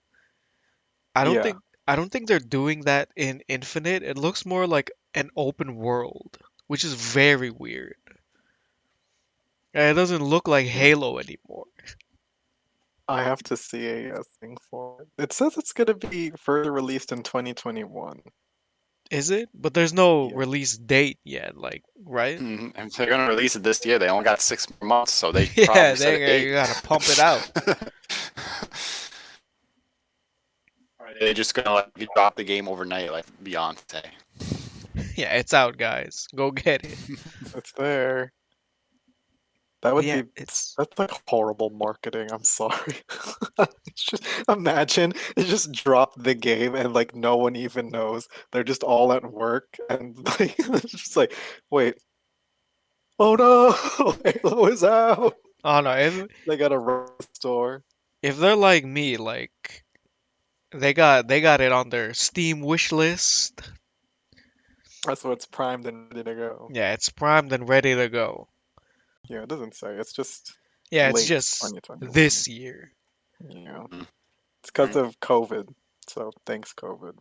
Yeah, I don't think they're doing that in Infinite. It looks more like an open world, which is very weird. And it doesn't look like Halo anymore. I have to see a thing for it. It says it's gonna be further released in 2021. Is it? But there's no Yeah. release date yet, like, right? And if they're gonna release it this year, they only got 6 more months, so they should Yeah, probably set a you date. gotta pump it out. They're just gonna like drop the game overnight, like Beyonce. Yeah, it's out, guys. Go get it. It's there. That But would yeah, be it's that's like horrible marketing. I'm sorry. It's just imagine you just drop the game and like no one even knows. They're just all at work and like it's just like, wait, oh no, Halo is out. oh no, They gotta run to the store. if they're like me, like they got it on their Steam wish list. That's what's primed and ready to go. Yeah, it's primed and ready to go. Yeah, it doesn't say. It's just Yeah, it's late just 2021. this year. Yeah. Mm. It's because of COVID. So thanks, COVID.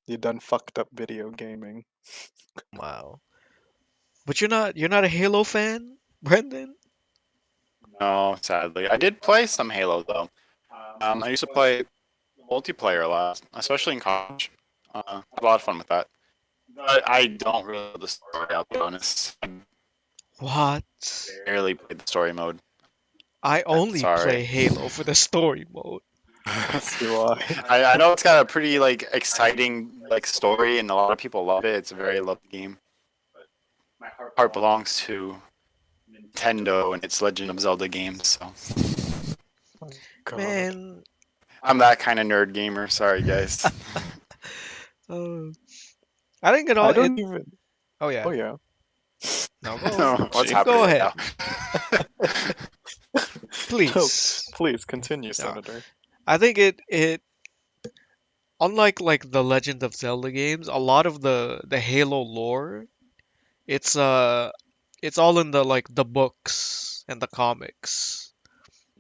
You done fucked up video gaming. Wow. But you're not a Halo fan, Brendan? No, sadly, I did play some Halo though. I used to play multiplayer a lot, especially in college. Had a lot of fun with that. But I don't really know the story. I'll be honest. I What? barely played the story mode. I only Sorry. play Halo for the story mode. As do I. I know it's got a pretty like exciting like story, and a lot of people love it. It's a very loved game. My heart belongs to Nintendo and its Legend of Zelda games. So Oh, God. Man, I'm that kind of nerd gamer. Sorry, guys. uh, I think it I all it. don't even. Oh yeah. Oh yeah. Now go. What's Chief, happening go right ahead, now? No, please. please continue, No. Senator. I think it unlike like the Legend of Zelda games, a lot of the Halo lore, it's it's all in the books and the comics.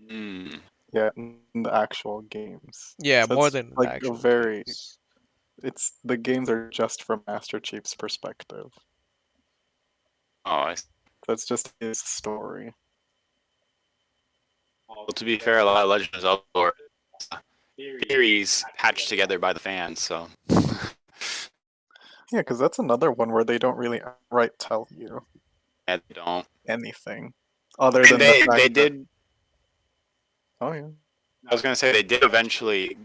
Hmm. Yeah, in the actual games. Yeah, So more it's than the like a actual very. games. It's the games are just from Master Chief's perspective. Oh, So it's just his story. well, to be fair, a lot of Legend of Zelda lore theories patched together by the fans. So Yeah, because that's another one where they don't really outright tell you yeah, they don't. anything other And than the fact they that. did. Oh yeah. I was gonna say they did eventually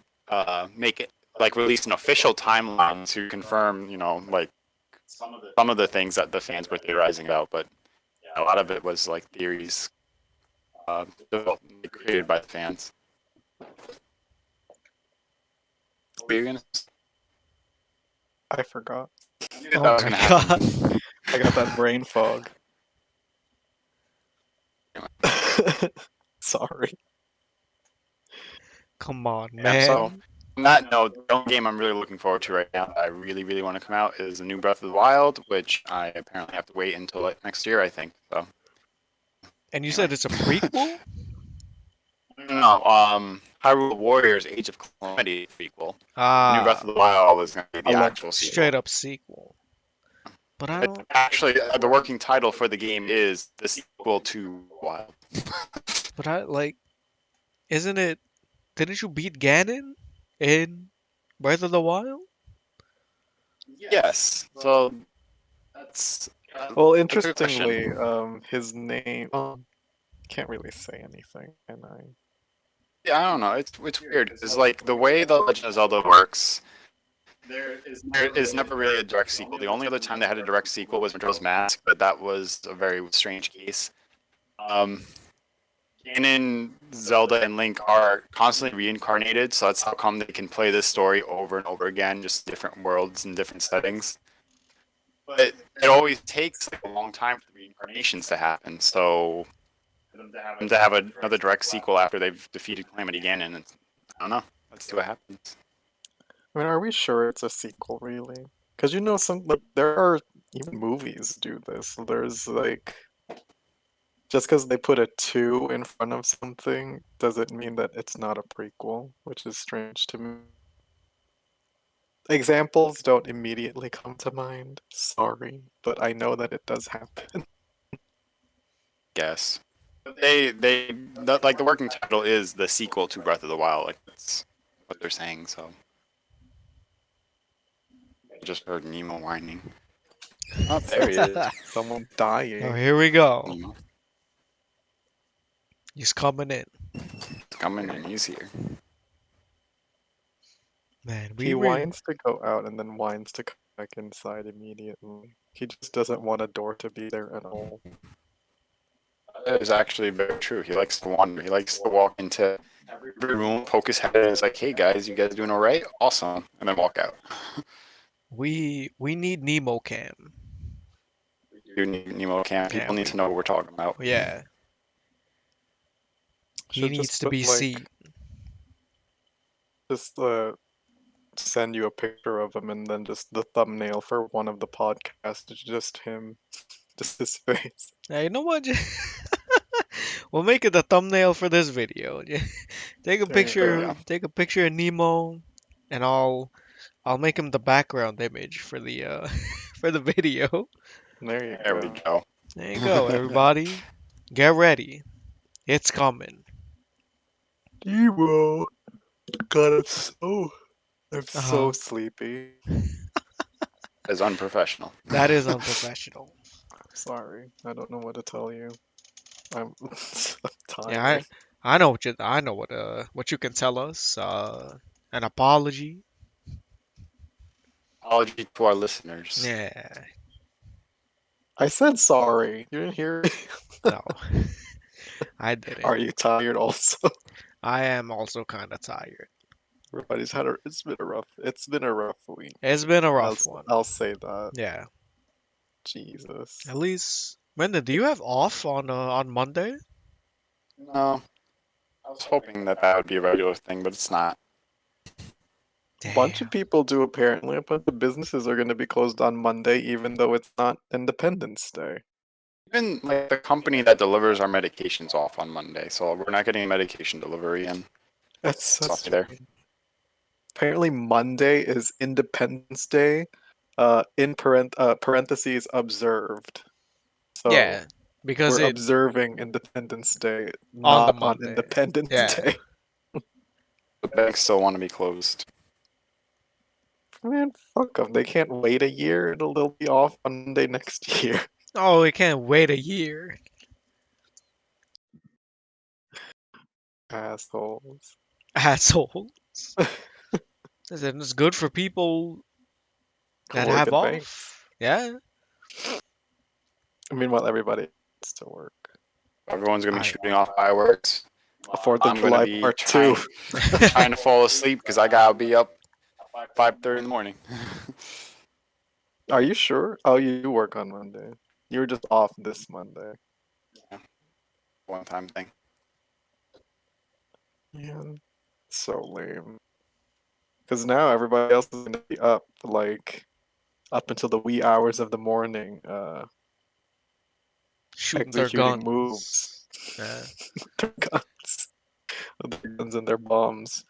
make it like release an official timeline to confirm, like some of the things that the fans were theorizing about, but a lot of it was like theories developed, created by the fans. What were you gonna say? I forgot. I knew Oh that was my gonna god. happen. I got that brain fog. Sorry. Come on, Yeah, so man. on that note, the only game I'm really looking forward to right now that I really, really want to come out is the new Breath of the Wild, which I apparently have to wait until like next year, I think. So And you anyway. said it's a prequel? No, Hyrule Warriors: Age of Calamity prequel. New Breath Ah, of the Wild is going to be I the love actual sequel. straight up sequel. But I It's don't. actually the working title for the game is the sequel to Wild. But I like. Isn't it? Didn't you beat Ganon in Breath of the Wild? Yes, so that's Well, a good interestingly, question. his name. Can't really say anything, and I. Yeah, I don't know. It's weird. It's like the way the Legend of Zelda works. There is never really a direct sequel. The only other time they had a direct sequel was Majora's Mask, but that was a very strange case. Um, Ganon, Zelda, and Link are constantly reincarnated, so that's how come they can play this story over and over again, just different worlds and different settings. But it always takes like a long time for the reincarnations to happen. So for them to have another direct sequel after they've defeated Calamity Ganon, I don't know. Let's see what happens. I mean, are we sure it's a sequel, really? Because some like there are even movies do this. There's like just because they put a 2 in front of something doesn't mean that it's not a prequel, which is strange to me. Examples don't immediately come to mind. Sorry, but I know that it does happen. Guess. Like the working title is the sequel to Breath of the Wild. Like that's what they're saying. So I just heard Nemo whining. Oh, there he is. Someone Oh, dying. here we go. Nemo. He's coming in. He's coming and he's here. Man, He whines to go out and then whines to come back inside immediately. He just doesn't want a door to be there at all. That is actually very true. He likes to wander. He likes to walk into every room, poke his head in, and is like, "Hey guys, you guys doing all right? Awesome," and then walk out. we need Nemo Cam. You need Nemo Camp. Yeah, People need to know what we're talking about. Yeah, he Should needs just to put be seen. just send you a picture of him and then just the thumbnail for one of the podcasts is just him, just his face. Hey, you know what? We'll make it the thumbnail for this video. Take a There you go. picture. Take a picture of Nemo, and I'll I'll make him the background image for the for the video. There you There we go. go. There you go, everybody. Get ready. It's coming. Debo. God, I'm Uh-huh. so sleepy. Is unprofessional. That is unprofessional. I'm sorry. I don't know what to tell you. I'm, I'm Yeah, tired. I know what you can tell us. An apology. Apology to our listeners. Yeah. I said sorry. You didn't hear me? No, I didn't. Are you tired also? I am also kind of tired. Everybody's it's been a rough week. It's been a I'll rough s- one. I'll say that. Yeah. Jesus. At least, Brendan, do you have off on Monday? No, I was hoping that that would be a regular thing, but it's not. A bunch of Damn. people do apparently. A bunch of businesses are going to be closed on Monday, even though it's not Independence Day. Even like the company that delivers our medications off on Monday, so we're not getting medication delivery in. That's so It's off there. strange. Apparently, Monday is Independence Day. Parentheses observed. So Yeah, because we're it observing Independence Day, on the not on Monday. Independence Yeah. Day. The banks still want to be closed. Man, fuck them. They can't wait a year. They'll be off on Monday next year. Oh, we can't wait a year. Assholes. Assholes. Listen, it's good for people Who that work have at banks. off. Yeah. Meanwhile, everybody has to work. Everyone's gonna be I shooting off fireworks. A 4th of I'm gonna July be part 2. trying to fall asleep because I gotta be up 5:30 in the morning. Are you sure? Oh, you do work on Monday. You were just off this Monday. One time thing. Man, so lame. Because now everybody else is going to be up, like, up until the wee hours of the morning, shooting their executing guns. moves. Yeah. Their guns. With their guns and their bombs.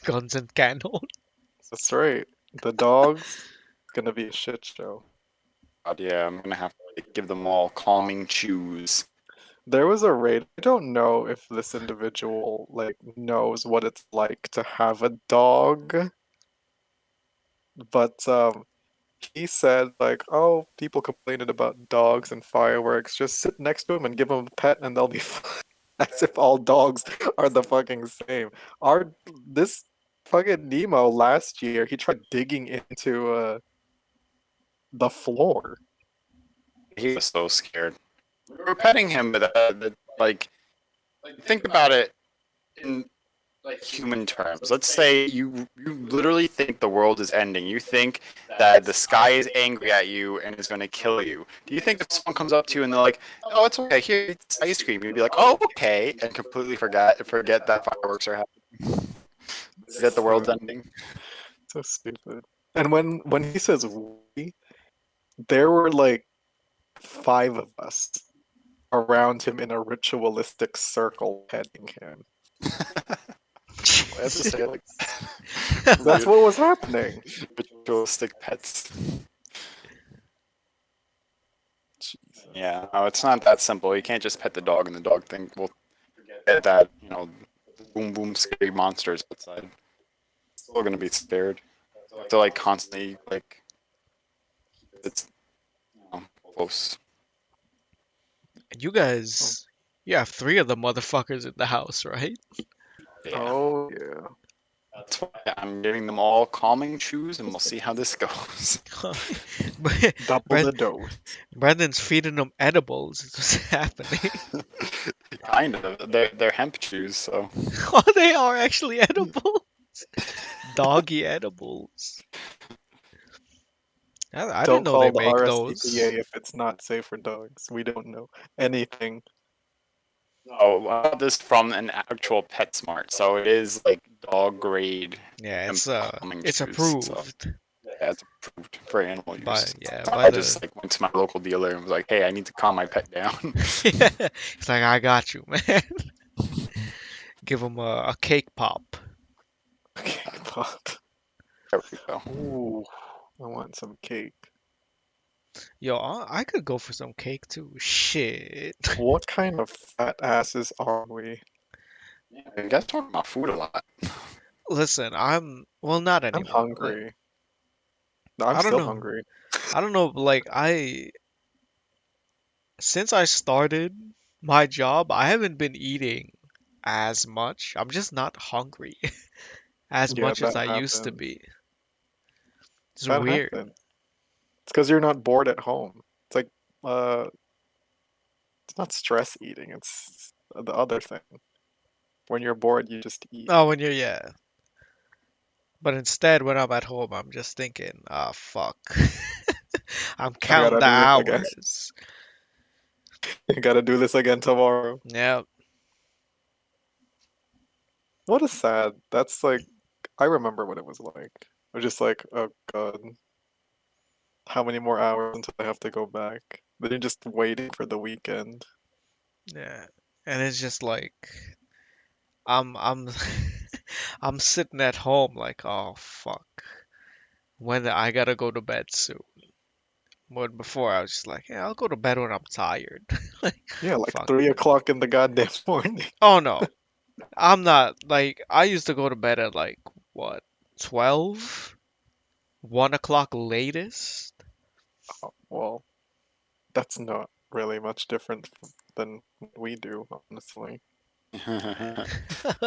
Guns and cannons. That's right. The dogs, it's going to be a shit show. God, yeah, I'm gonna have to like, give them all calming chews. There was a raid. I don't know if this individual like knows what it's like to have a dog, but he said like, "Oh, people complaining about dogs and fireworks. Just sit next to him and give him a pet, and they'll be fine." As if all dogs are the fucking same. This fucking Nemo last year, he tried digging into the floor. He was so scared. We were petting him, but like, think about it in like human terms. Let's say you literally think the world is ending. You think that the sky is angry at you and is going to kill you. Do you think if someone comes up to you and they're like, "Oh, it's okay. Here, it's ice cream," you'd be like, "Oh, okay," and completely forget that fireworks are happening, forget the world's ending. So stupid. And when he says we, there were like 5 of us around him in a ritualistic circle petting him. I have to say it like That's what was happening. ritualistic pets. Jesus. Yeah, no, it's not that simple. You can't just pet the dog and the dog think we'll get that, boom boom scary monsters outside. It's still gonna be scared. To like constantly like it's close. You guys, you have 3 of the motherfuckers in the house, right? Yeah. Oh yeah. That's why I'm giving them all calming chews and we'll see how this goes. Double Bren- the dose. Brandon's feeding them edibles. It's what's happening. Kind of. They're hemp chews, so Oh, they are actually edibles. Doggy edibles. I didn't Don't know they call the make those. RSPCA if it's not safe for dogs. We don't know anything. oh, I got this from an actual PetSmart, so it is like dog grade Yeah, hemp calming it's chews. So approved yeah, it's approved for animal by use. yeah So by I the. just like went to my local dealer and was like, "Hey, I need to calm my pet down." It's like I got you, man. Give him a cake pop. Okay, pop. There we go. Ooh, I want some cake. Yo, I could go for some cake too. Shit. What kind of fat asses are we? Yeah, you guys talk about food a lot. Listen, well, not I'm anymore. Like, hungry. No, I'm I don't still know. hungry. I don't know. Like, since I started my job, I haven't been eating as much. I'm just not hungry as Yeah, much as that I used to happens. be. It's That weird. happens. It's because you're not bored at home. It's like, uh, it's not stress eating. It's the other thing. When you're bored, you just eat. Oh, yeah. But instead, when I'm at home, I'm just thinking, ah, fuck. I'm I counting gotta the do this again. hours. I gotta do this again tomorrow. Yep. What a sad. That's like, I remember what it was like. I was just like, oh god, how many more hours until I have to go back? Then you're just waiting for the weekend. Yeah. And it's just like I'm I'm sitting at home like, oh fuck. I gotta go to bed soon. But before I was just like, yeah, I'll go to bed when I'm tired. Like, Yeah, like fuck 3 it. o'clock in the goddamn morning. Oh no. I'm not like I used to go to bed at like what, 12? 1 o'clock latest? Oh, well, that's not really much different than what we do, honestly.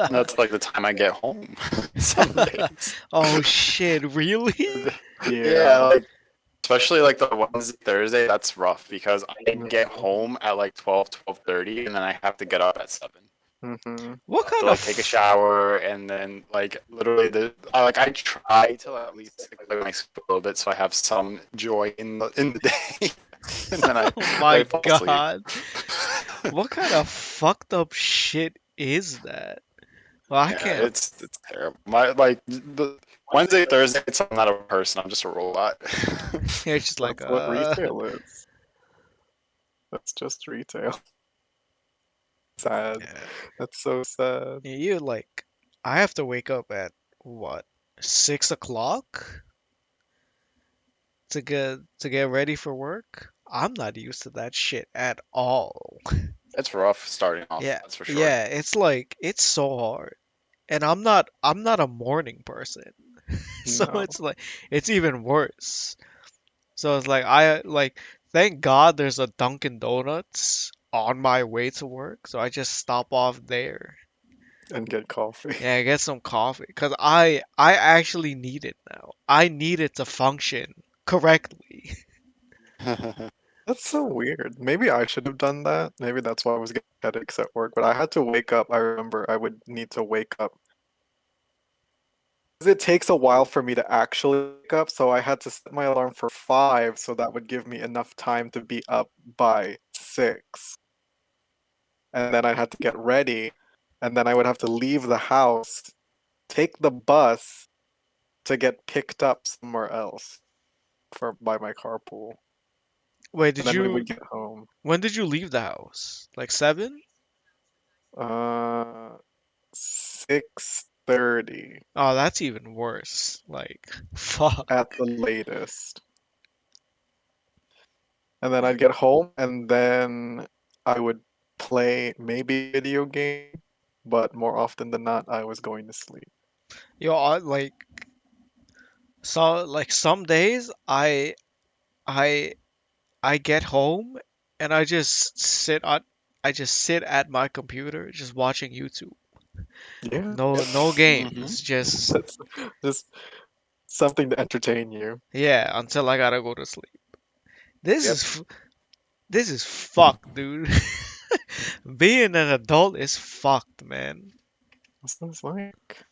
That's like the time I get home some days. Oh shit, really? Yeah, Yeah. like especially like the Wednesday, Thursday, that's rough because I get Mhm. home at like 12, 12:30, and then I have to get up at 7. Mhm. What To kind like take a of shower and then like literally I try to at least like, play with my school a little bit so I have some joy in the day and then Oh my I fall asleep. God. What kind of fucked up shit is that? Well, I Yeah, can't. it's terrible. My like the Wednesday, Thursday, I'm not a person. I'm just a robot. It's just like, That's what retail is. That's just retail. Sad. yeah. That's so sad. You like, I have to wake up at what, 6 o'clock to get ready for work? I'm not used to that shit at all. It's rough starting off, Yeah, that's for sure. yeah, it's like it's so hard. And I'm not a morning person. So No. it's like it's even worse. So it's like thank God there's a Dunkin' Donuts on my way to work, so I just stop off there. And get coffee. Yeah, get some coffee because I actually need it now. I need it to function correctly. That's so weird. Maybe I should have done that. Maybe that's why I was getting headaches at work. But I had to wake up. I remember I would need to wake up. 'Cause it takes a while for me to actually wake up, so I had to set my alarm for 5 so that would give me enough time to be up by 6. And then I had to get ready, and then I would have to leave the house, take the bus to get picked up somewhere else for by my carpool. Wait, And then we would get home. when did you leave the house? Like 7? Uh 6:30 Oh, that's even worse. Like, fuck. at the latest. And then I'd get home and then I would play maybe a video game, but more often than not I was going to sleep. Yo, some days I I get home and I just sit at my computer just watching YouTube. Yeah. No Hmm. games, just That's just something to entertain you. yeah, until I gotta go to sleep. This Yep. is this is fucked, dude. Being an adult is fucked, man. That's what it's like.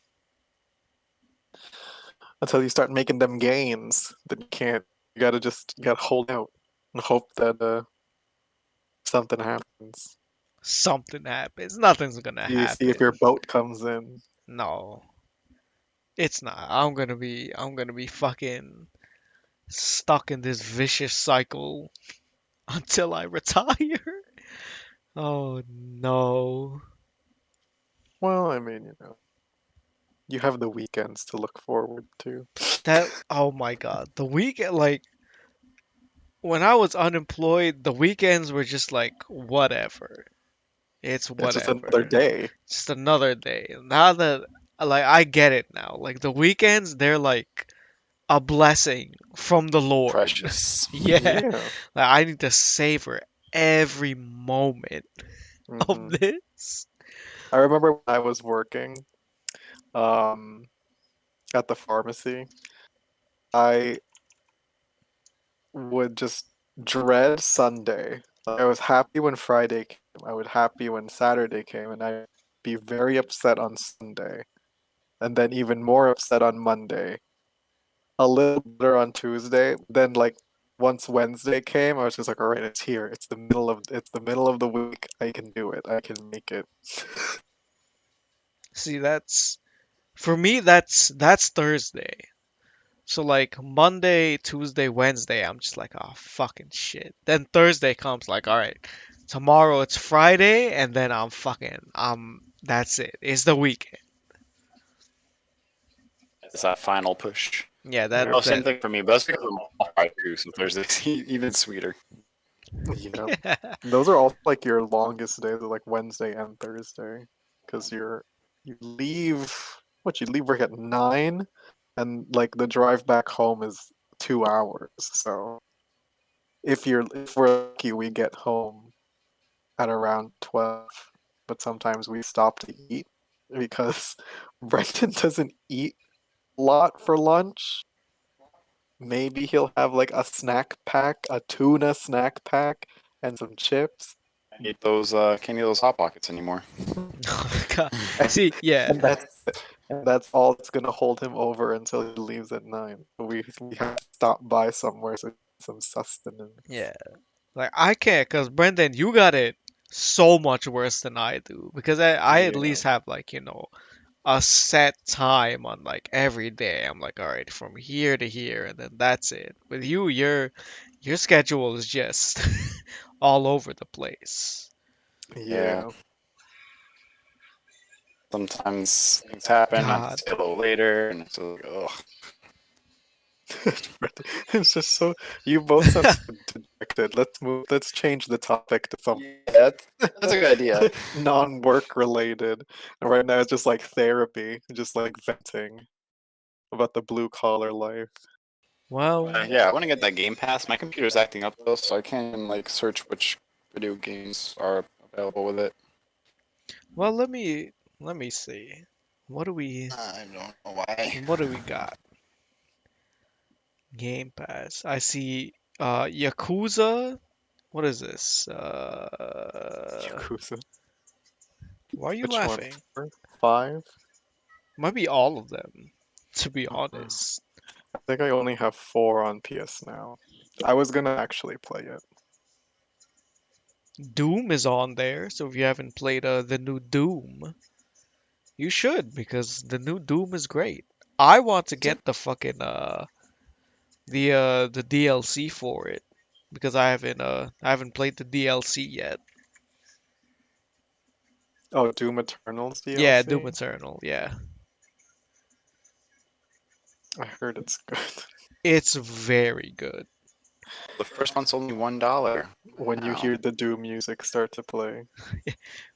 Until you start making them gains, then you can't. You gotta hold out and hope that something happens. Something happens. Nothing's gonna You see if your happen. boat comes in. No, it's not. I'm gonna be fucking stuck in this vicious cycle until I retire. Oh no. Well, I mean, you have the weekends to look forward to. That oh my god, the weekend like when I was unemployed, the weekends were just like whatever. It's It's just another whatever. day. Just another day. Now that like I get it now. Like the weekends, they're like a blessing from the Lord. Precious. Yeah. Yeah. Like I need to savor every moment of hmm this. I remember when I was working um, at the pharmacy, I would just dread Sunday. Like, I was happy when Friday came. I was happy when Saturday came, and I'd be very upset on Sunday, and then even more upset on Monday. A little better on Tuesday. Then, like, once Wednesday came, I was just like, all right, it's here. It's the middle of the week. I can do it. I can make it. See, that's for me that's Thursday. So like Monday, Tuesday, Wednesday, I'm just like, oh fucking shit. Then Thursday comes like, all right, tomorrow it's Friday, and then I'm fucking that's it. It's the weekend. It's that final push. Yeah, Yep. Oh, same that thing for me, but that's because I'm off Friday too, so Thursday's even sweeter. Yeah. Those are all like your longest days, are like Wednesday and Thursday, because you leave you leave work at 9, and like the drive back home is 2 hours. So if we're lucky, we get home at around 12. But sometimes we stop to eat because Brendan doesn't eat a lot for lunch. Maybe he'll have like a snack pack, a tuna snack pack, and some chips. Can't eat those hot pockets anymore. Oh my God. See, yeah, And that's all that's gonna hold him over until he leaves at 9. We have to stop by somewhere so some sustenance. yeah. Like I can't, cause Brendan, you got it so much worse than I do. Because I at Yeah, least have like, a set time on like every day. I'm like, all right, from here to here, and then that's it. With you, your schedule is just all over the place. Yeah. yeah. Sometimes things happen. I have to God. stay a little later, and it's like, ugh. It's just so you both sound so dejected. Let's change the topic to something Yeah, that's a good idea. non-work related. And right now it's just like therapy, just like venting about the blue collar life. Well, Yeah, I want to get that Game Pass. My computer's acting up though, so I can't even like search which video games are available with it. well, let me see. What do we I don't know why. what do we got? Game Pass. I see Yakuza. What is this? Yakuza. Why are you Which one? laughing? 4? 5? Might be all of them, to be Mhm. honest. I think I only have 4 on PS now. I was gonna actually play it. Doom is on there, so if you haven't played the new Doom, you should because the new Doom is great. I want to Is it? get the fucking the DLC for it because I haven't played the DLC yet. Oh, Doom Eternal's Yeah, Doom DLC? Eternal. Yeah, I heard it's good. it's very good. The first one's only $1. When you Wow. hear the Doom music start to play.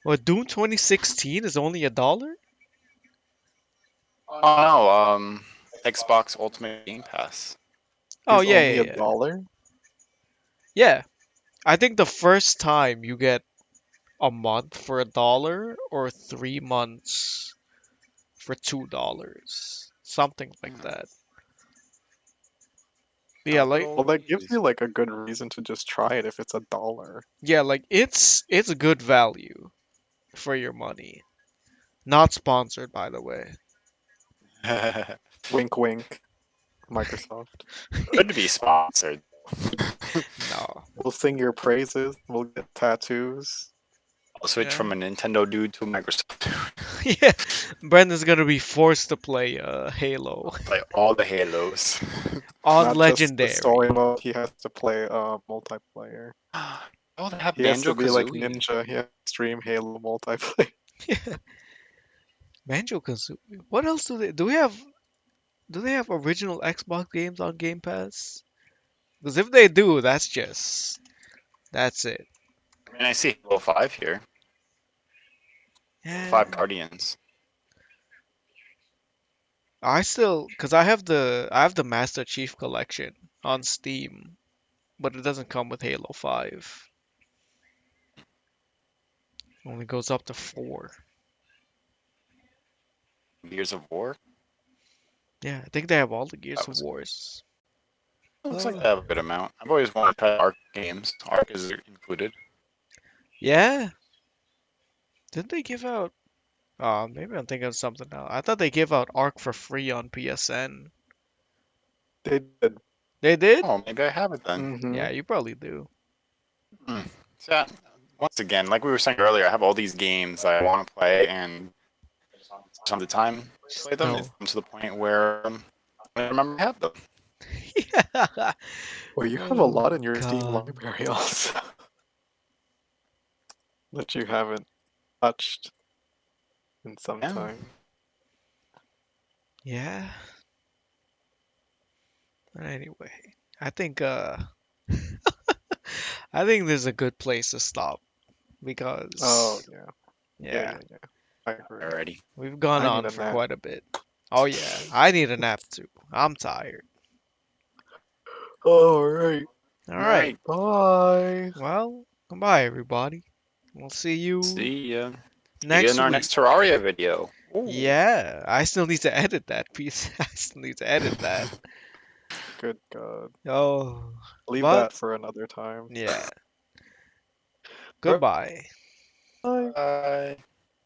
Well, Doom 2016 is only $1. Oh no, Xbox Ultimate Game Pass. Oh Is yeah, only yeah, a yeah. dollar? Yeah, I think the first time you get a month for $1 or 3 months for $2, something like Hmm. that. A Yeah, like little Well, that gives confused. you like a good reason to just try it if it's a dollar. yeah, like it's a good value for your money. Not sponsored, by the way. Wink, wink, Microsoft. Could be sponsored. No. We'll sing your praises. We'll get tattoos. I'll switch Yeah. from a Nintendo dude to a Microsoft dude. Yeah. Brendan's gonna be forced to play Halo I'll play all the Halos. on Not just the story Legendary. mode. He has to play multiplayer. Oh, they have He has to Banjo be like Kazooie. Ninja. He has to stream Halo multiplayer. Banjo Kazooie. What else do we have? do they have original Xbox games on Game Pass? Because if they do, that's it. I mean, I see Halo 5 here. Halo Yeah, 5 Guardians. because I have the Master Chief Collection on Steam, but it doesn't come with Halo 5. Only goes up to 4. Gears of War. Yeah, I think they have all the Gears That of was. Wars. Looks like Uh, they have a good amount. I've always wanted to try Arc games. Arc is included. yeah, didn't they give out? Maybe I'm thinking of something else. I thought they gave out Ark for free on PSN. They did. They did? Oh, maybe I have it then. Mm-hmm. Yeah, you probably do. Hmm. So, once again, like we were saying earlier, I have all these games I want to play, and some of the time to play them, it's No. come to the point where I don't remember I have them. Yeah. Well, you have a Oh lot in your Steam God. library also that you haven't touched in some Yeah. time. Yeah. Anyway, I think I think there's a good place to stop Oh because yeah, yeah, yeah, yeah, yeah. I agree. Alrighty. we've gone I need on a for nap. quite a bit. Oh yeah, I need a nap too. I'm tired. All right. All All right. right. Bye. Well, goodbye everybody. We'll see you See ya. See you in next our week. next Terraria video. Ooh. Yeah, I still need to edit that piece. I still need to edit that. Good God. Oh, Leave but that for another time. yeah. All right. Goodbye. Bye. Bye.